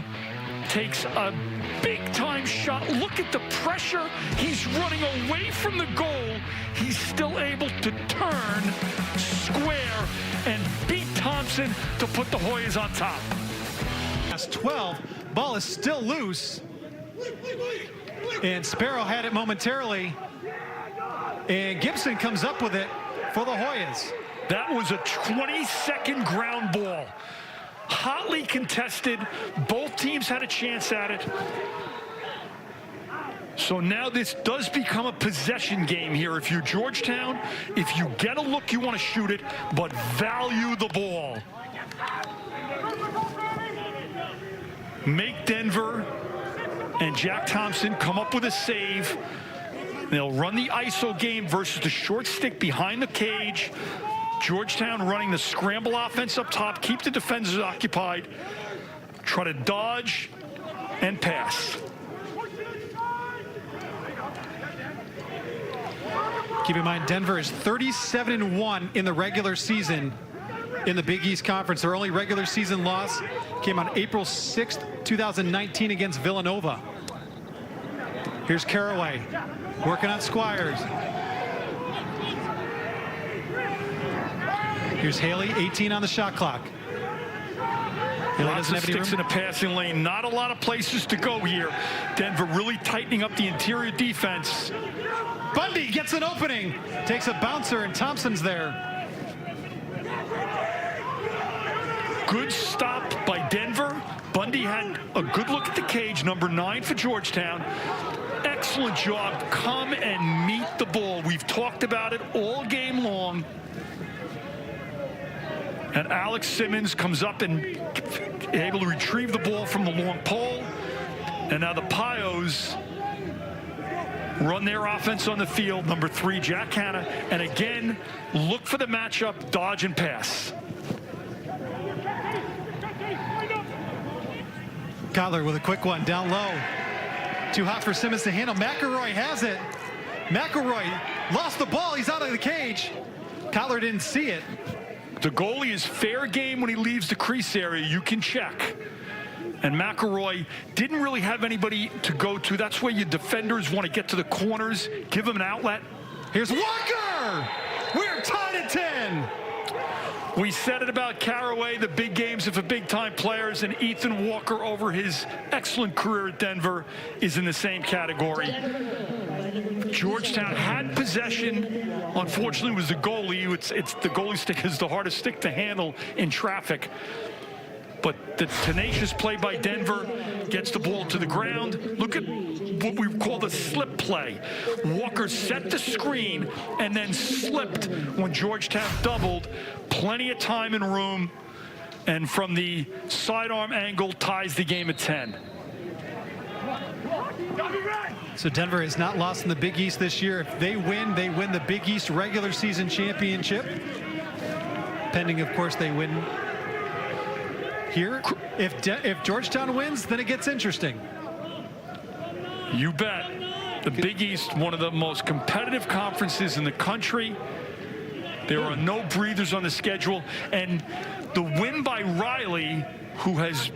takes a big-time shot. Look at the pressure. He's running away from the goal. He's still able to turn, square, and beat Thompson to put the Hoyas on top. That's 12. Ball is still loose. And Sparrow had it momentarily. And Gibson comes up with it for the Hoyas. That was a 20-second ground ball. Hotly contested. Both teams had a chance at it. So now this does become a possession game here. If you're Georgetown, if you get a look, you want to shoot it, but value the ball. Make Denver and Jack Thompson come up with a save. They'll run the ISO game versus the short stick behind the cage. Georgetown running the scramble offense up top, keep the defenders occupied, try to dodge and pass. Keep in mind, Denver is 37-1 in the regular season in the Big East Conference. Their only regular season loss came on April 6th, 2019 against Villanova. Here's Caraway working on Squires. Here's Haley, 18 on the shot clock. Haley Lots of sticks in the passing lane. Not a lot of places to go here. Denver really tightening up the interior defense. Bundy gets an opening. Takes a bouncer, and Thompson's there. Good stop by Denver. Bundy had a good look at the cage, number 9 for Georgetown. Excellent job. Come and meet the ball. We've talked about it all game long. And Alex Simmons comes up and able to retrieve the ball from the long pole. And now the Pios run their offense on the field. Number 3, Jack Hanna. And again, look for the matchup, dodge and pass. Collar with a quick one down low. Too hot for Simmons to handle. McElroy has it. McElroy lost the ball. He's out of the cage. Collar didn't see it. The goalie is fair game when he leaves the crease area. You can check. And McElroy didn't really have anybody to go to. That's where your defenders want to get to the corners, give them an outlet. Here's Walker! We're tied at 10. We said it about Caraway, the big games are for big-time players, and Ethan Walker, over his excellent career at Denver, is in the same category. Georgetown had possession. Unfortunately, it was the goalie. It's the goalie stick is the hardest stick to handle in traffic. But the tenacious play by Denver gets the ball to the ground. Look at what we call the slip play. Walker set the screen and then slipped when Georgetown doubled. Plenty of time and room. And from the sidearm angle, ties the game at 10. So Denver has not lost in the Big East this year. If they win the Big East regular season championship. Pending, of course, they win here. If Georgetown wins, then it gets interesting. You bet. The Big East, one of the most competitive conferences in the country. There are no breathers on the schedule. And the win by Riley, who has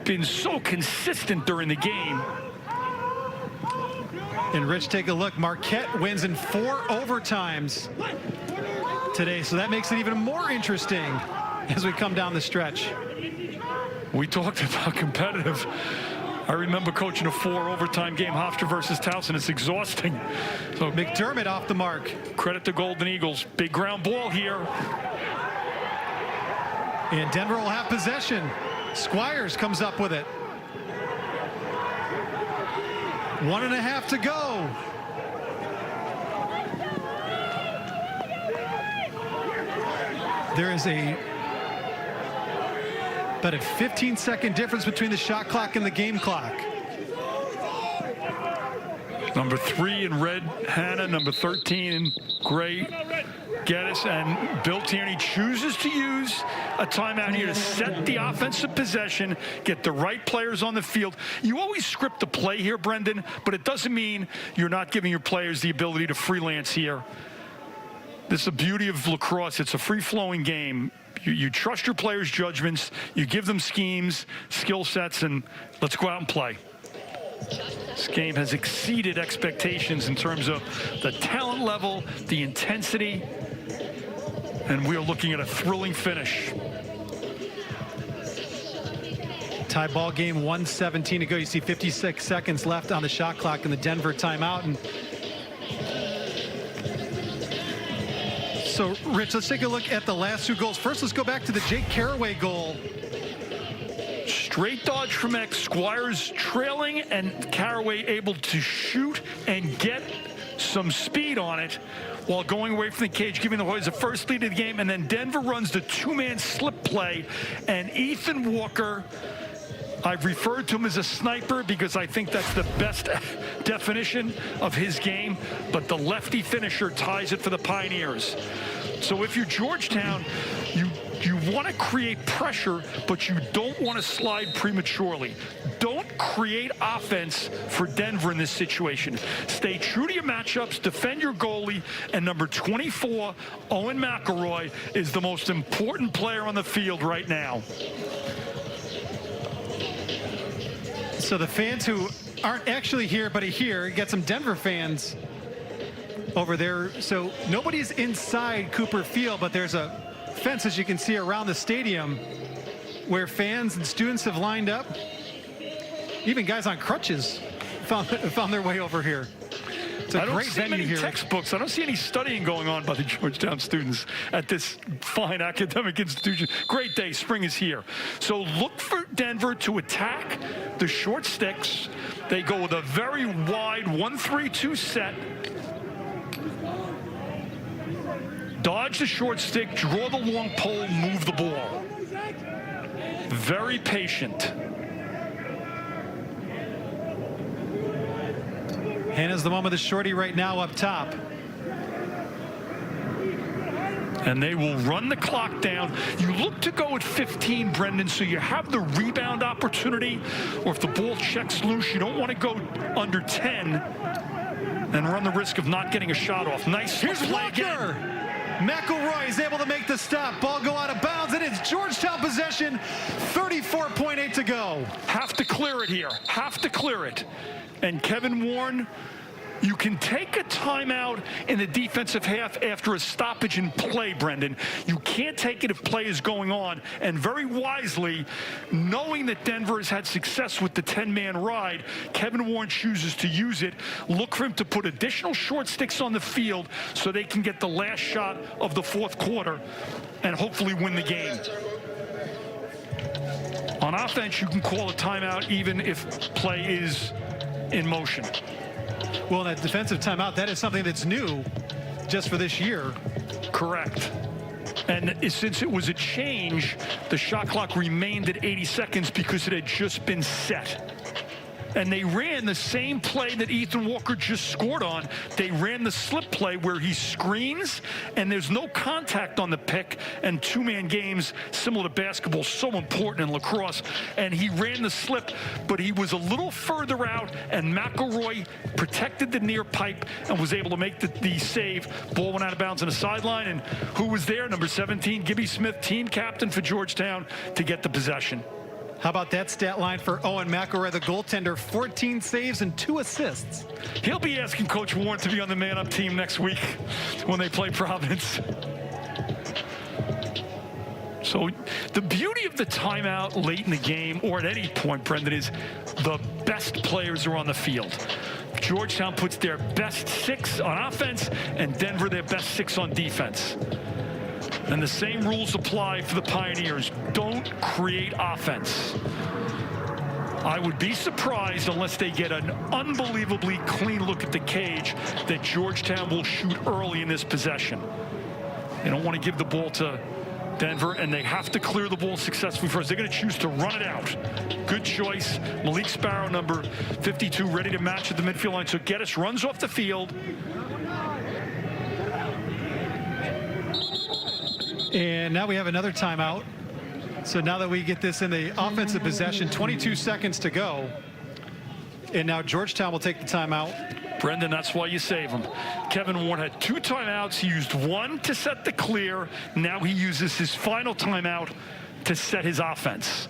been so consistent during the game. And Rich, take a look. Marquette wins in 4 overtimes today. So that makes it even more interesting as we come down the stretch. We talked about competitive. I remember coaching a 4 overtime game, Hofstra versus Towson. It's exhausting. So McDermott off the mark. Credit to Golden Eagles. Big ground ball here. And Denver will have possession. Squires comes up with it. 1.5 to go. There is about a 15-second difference between the shot clock and the game clock. Number 3 in red, Hannah. Number 13 in gray, Geddes. And Bill Tierney chooses to use a timeout here to set the offensive possession, get the right players on the field. You always script the play here, Brendan, but it doesn't mean you're not giving your players the ability to freelance here. This is the beauty of lacrosse. It's a free-flowing game. You trust your players' judgments. You give them schemes, skill sets, and let's go out and play. This game has exceeded expectations in terms of the talent level, the intensity, and we are looking at a thrilling finish. Tie ball game, 1:17 to go. You see 56 seconds left on the shot clock in the Denver timeout. And so, Rich, let's take a look at the last 2 goals. First, let's go back to the Jake Caraway goal. Straight dodge from X. Squires trailing, and Caraway able to shoot and get some speed on it while going away from the cage, giving the Hoyas the first lead of the game. And then Denver runs the 2-man slip play, and Ethan Walker, I've referred to him as a sniper because I think that's the best definition of his game, but the lefty finisher ties it for the Pioneers. So if you're Georgetown, you want to create pressure, but you don't want to slide prematurely. Don't create offense for Denver in this situation. Stay true to your matchups, defend your goalie, and number 24, Owen McElroy, is the most important player on the field right now. So the fans who aren't actually here but are here, get some Denver fans over there. So nobody's inside Cooper Field, but there's a fence, as you can see, around the stadium where fans and students have lined up. Even guys on crutches found their way over here. It's a great venue here. I don't see many textbooks. I don't see any studying going on by the Georgetown students at this fine academic institution. Great day. Spring is here. So look for Denver to attack the short sticks. They go with a very wide 1-3-2 set. Dodge the short stick, draw the long pole, move the ball. Very patient. Hannah's the one with the shorty right now up top. And they will run the clock down. You look to go at 15, Brendan, so you have the rebound opportunity. Or if the ball checks loose, you don't want to go under 10 and run the risk of not getting a shot off. Nice. Here's Walker. McElroy is able to make the stop. Ball go out of bounds, and it's Georgetown possession. 34.8 to go. Have to clear it here. Have to clear it. And Kevin Warren, you can take a timeout in the defensive half after a stoppage in play, Brendan. You can't take it if play is going on. And very wisely, knowing that Denver has had success with the 10-man ride, Kevin Warren chooses to use it. Look for him to put additional short sticks on the field so they can get the last shot of the fourth quarter and hopefully win the game. On offense, you can call a timeout even if play is in motion. Well, that defensive timeout, that is something that's new just for this year. Correct. And since it was a change, the shot clock remained at 80 seconds because it had just been set. And they ran the same play that Ethan Walker just scored on. They ran the slip play where he screens and there's no contact on the pick, and 2-man games, similar to basketball, so important in lacrosse. And he ran the slip, but he was a little further out, and McElroy protected the near pipe and was able to make the save. Ball went out of bounds on the sideline, and who was there? Number 17, Gibby Smith, team captain for Georgetown, to get the possession. How about that stat line for Owen McElroy, the goaltender? 14 saves and 2 assists. He'll be asking Coach Warren to be on the man-up team next week when they play Providence. So the beauty of the timeout late in the game, or at any point, Brendan, is the best players are on the field. Georgetown puts their best 6 on offense, and Denver their best 6 on defense. And the same rules apply for the Pioneers. Don't create offense. I would be surprised, unless they get an unbelievably clean look at the cage, that Georgetown will shoot early in this possession. They don't want to give the ball to Denver, and they have to clear the ball successfully first. They're going to choose to run it out. Good choice. Malik Sparrow, number 52, ready to match at the midfield line. So Geddes runs off the field. And now we have another timeout. So now that we get this in the offensive possession, 22 seconds to go. And now Georgetown will take the timeout. Brendan, that's why you save him. Kevin Warren had 2 timeouts. He used one to set the clear. Now he uses his final timeout to set his offense.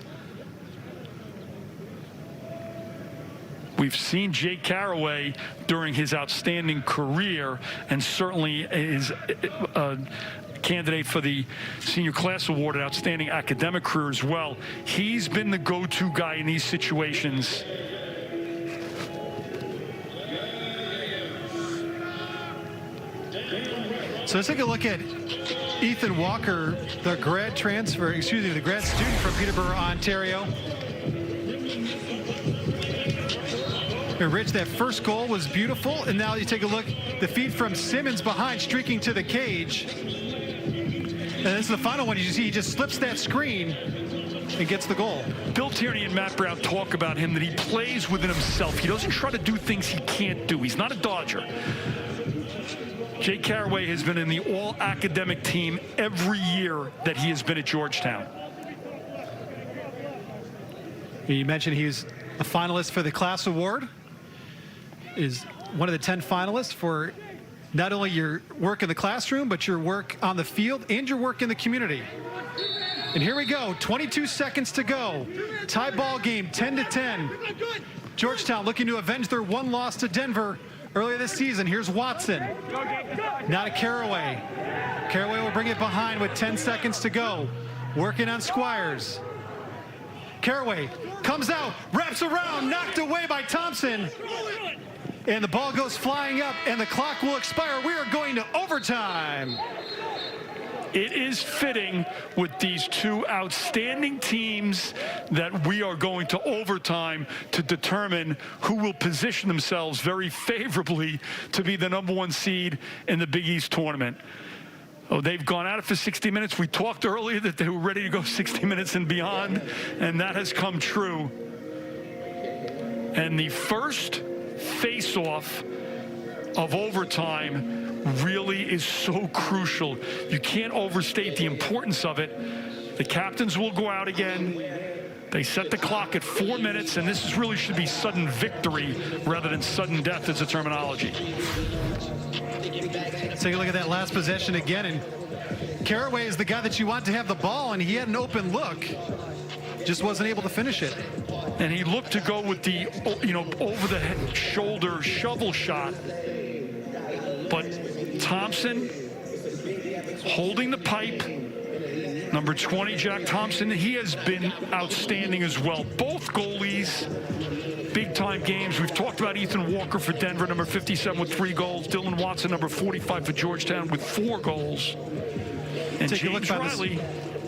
We've seen Jake Caraway during his outstanding career, and certainly is a candidate for the Senior Class Award, an outstanding academic career as well. He's been the go-to guy in these situations. So let's take a look at Ethan Walker, the grad student from Peterborough, Ontario. And Rich, that first goal was beautiful, and now you take a look, the feed from Simmons behind, streaking to the cage. And this is the final one. You see he just slips that screen and gets the goal. Bill Tierney and Matt Brown talk about him that he plays within himself. He doesn't try to do things he can't do. He's not a dodger. Jake Caraway has been in the all-academic team every year that he has been at Georgetown. You mentioned he's a finalist for the class award. Is one of the 10 finalists for not only your work in the classroom, but your work on the field and your work in the community. And here we go, 22 seconds to go. Tie ball game, 10-10. Georgetown looking to avenge their one loss to Denver earlier this season. Here's Watson. Now to Caraway. Caraway will bring it behind with 10 seconds to go. Working on Squires. Caraway comes out, wraps around, knocked away by Thompson. And the ball goes flying up, and the clock will expire. We are going to overtime. It is fitting with these two outstanding teams that we are going to overtime to determine who will position themselves very favorably to be the #1 seed in the Big East tournament. Oh, they've gone at it for 60 minutes. We talked earlier that they were ready to go 60 minutes and beyond, and that has come true. And the first face-off of overtime really is so crucial. You can't overstate the importance of it. The captains will go out again. They set the clock at 4 minutes, and this really should be sudden victory rather than sudden death as a terminology. Take a look at that last possession again, and Caraway is the guy that you want to have the ball, and he had an open look. Just wasn't able to finish it. And he looked to go with the, over-the-shoulder shovel shot. But Thompson holding the pipe. Number 20, Jack Thompson, he has been outstanding as well. Both goalies, big-time games. We've talked about Ethan Walker for Denver, number 57 with 3 goals. Dylan Watson, number 45 for Georgetown with 4 goals. And James Riley,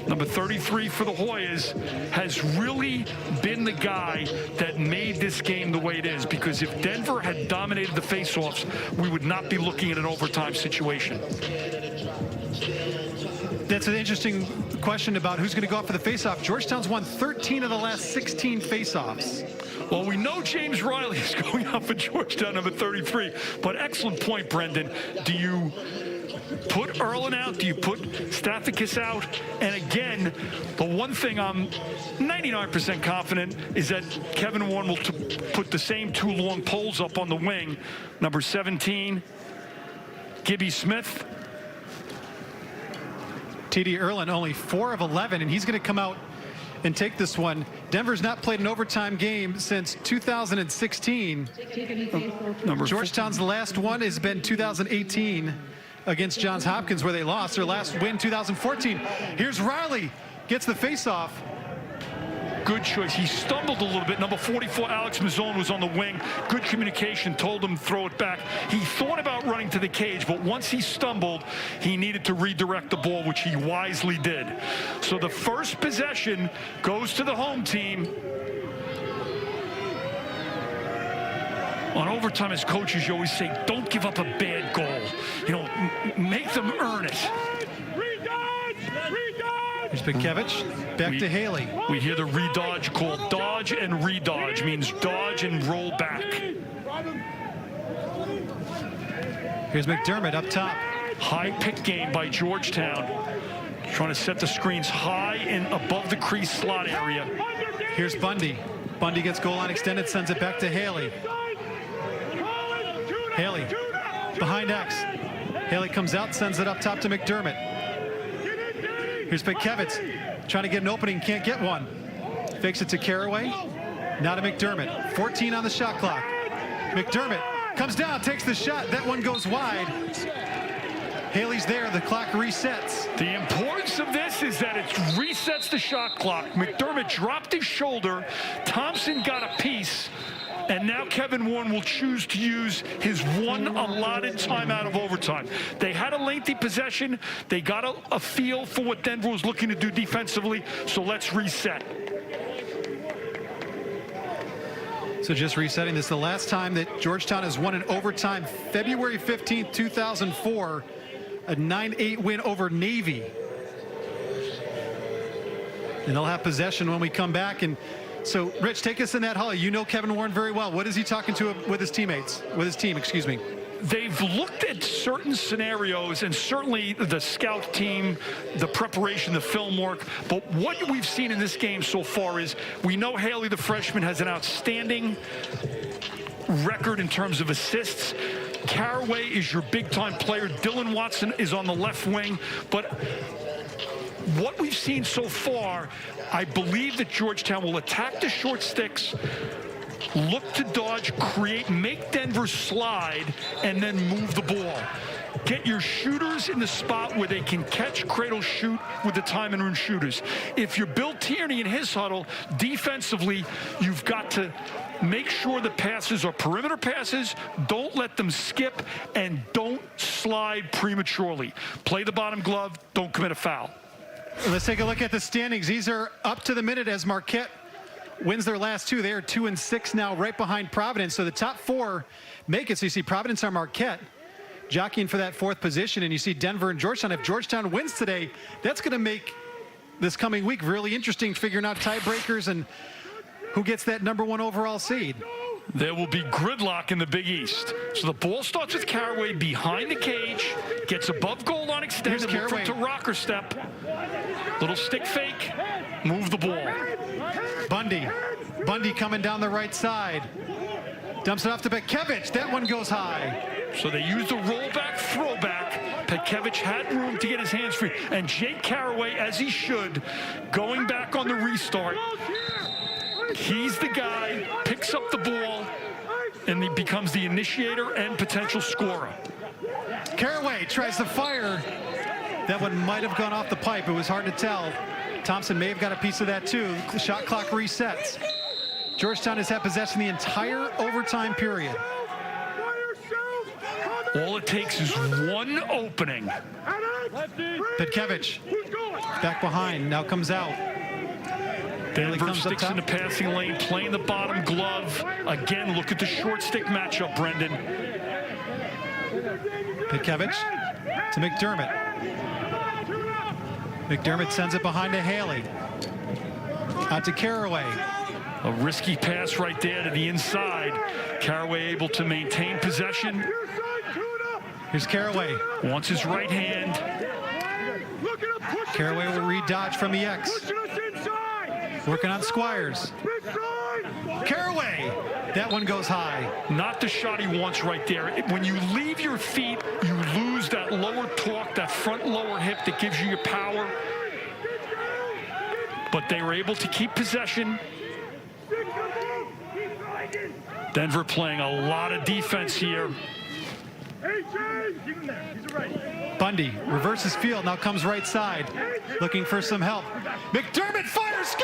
number 33 for the Hoyas, has really been the guy that made this game the way it is, because if Denver had dominated the faceoffs, we would not be looking at an overtime situation. That's an interesting question about who's going to go out for the faceoff. Georgetown's won 13 of the last 16 faceoffs. Well, we know James Riley is going out for Georgetown, number 33. But excellent point, Brendan. Do you put Erlin out? Do you put Stathakis out? And again, the one thing I'm 99% confident is that Kevin Warren will put the same 2 long poles up on the wing. Number 17, Gibby Smith. T.D. Erlin only 4 of 11, and he's going to come out and take this one. Denver's not played an overtime game since 2016. Georgetown's last one has been 2018 against Johns Hopkins, where they lost. Their last win, 2014. Here's Riley, gets the faceoff. Good choice. He stumbled a little bit. Number 44, Alex Mazzone, was on the wing. Good communication, told him to throw it back. He thought about running to the cage, but once he stumbled, he needed to redirect the ball, which he wisely did. So the first possession goes to the home team. On overtime, as coaches, you always say, don't give up a bad goal. Make them earn it. Redone! Pitkevich, back to Haley. We hear the redodge called dodge and redodge, means dodge and roll back. Here's McDermott up top. High pick game by Georgetown. Trying to set the screens high and above the crease slot area. Here's Bundy. Bundy gets goal line extended, sends it back to Haley. Haley behind X. Haley comes out, sends it up top to McDermott. Here's Pitkevich trying to get an opening, can't get one. Fakes it to Caraway. Now to McDermott. 14 on the shot clock. McDermott comes down, takes the shot. That one goes wide. Haley's there, the clock resets. The importance of this is that it resets the shot clock. McDermott dropped his shoulder. Thompson got a piece. And now Kevin Warren will choose to use his one allotted timeout of overtime. They had a lengthy possession. They got a feel for what Denver was looking to do defensively. So let's reset. So just resetting this, the last time that Georgetown has won in overtime, February 15th, 2004, a 9-8 win over Navy. And they'll have possession when we come back. And so, Rich, take us in that hall. You know Kevin Warren very well. What is he talking to with his teammates? With his team, excuse me. They've looked at certain scenarios, and certainly the scout team, the preparation, the film work. But what we've seen in this game so far is we know Haley, the freshman, has an outstanding record in terms of assists. Caraway is your big-time player. Dylan Watson is on the left wing. But what we've seen so far, I believe that Georgetown will attack the short sticks, look to dodge, create, make Denver slide, and then move the ball. Get your shooters in the spot where they can catch, cradle, shoot with the time and run shooters. If you're Bill Tierney in his huddle, defensively, you've got to make sure the passes are perimeter passes. Don't let them skip, and don't slide prematurely. Play the bottom glove. Don't commit a foul. Let's take a look at the standings. These are up to the minute as Marquette wins their last two. They are 2-6 now, right behind Providence. So the top four make it. So you see Providence or Marquette jockeying for that fourth position, and you see Denver and Georgetown. If Georgetown wins today, that's going to make this coming week really interesting, figuring out tiebreakers and who gets that #1 overall seed. There will be gridlock in the Big East. So the ball starts with Caraway behind the cage, gets above goal line extended, looks to rocker step, little stick fake, move the ball. Bundy coming down the right side, dumps it off to Pitkevich. That one goes high. So they used the rollback, throwback. Pitkevich had room to get his hands free, and Jake Caraway, as he should, going back on the restart. He's the guy, picks up the ball, and he becomes the initiator and potential scorer. Caraway tries to fire. That one might have gone off the pipe. It was hard to tell. Thompson may have got a piece of that too. The shot clock resets. Georgetown has had possession the entire overtime period. All it takes is one opening. Pitkevich back behind, now comes out. Denver sticks in the passing lane, playing the bottom glove. Again, look at the short stick matchup, Brendan. Pitkevich to McDermott. McDermott sends it behind to Haley. Out to Caraway. A risky pass right there to the inside. Caraway able to maintain possession. Here's Caraway. Wants his right hand. Caraway will re-dodge from the X. Working on Squires. Caraway. That one goes high. Not the shot he wants right there. When you leave your feet, you lose that lower torque, that front lower hip that gives you your power. But they were able to keep possession. Denver playing a lot of defense here. Bundy reverses field, now comes right side, looking for some help. McDermott fires, scores!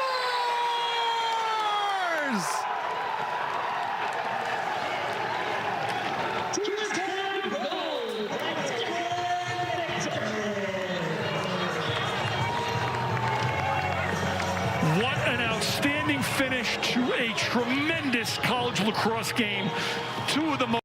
What an outstanding finish to a tremendous college lacrosse game. Two of the most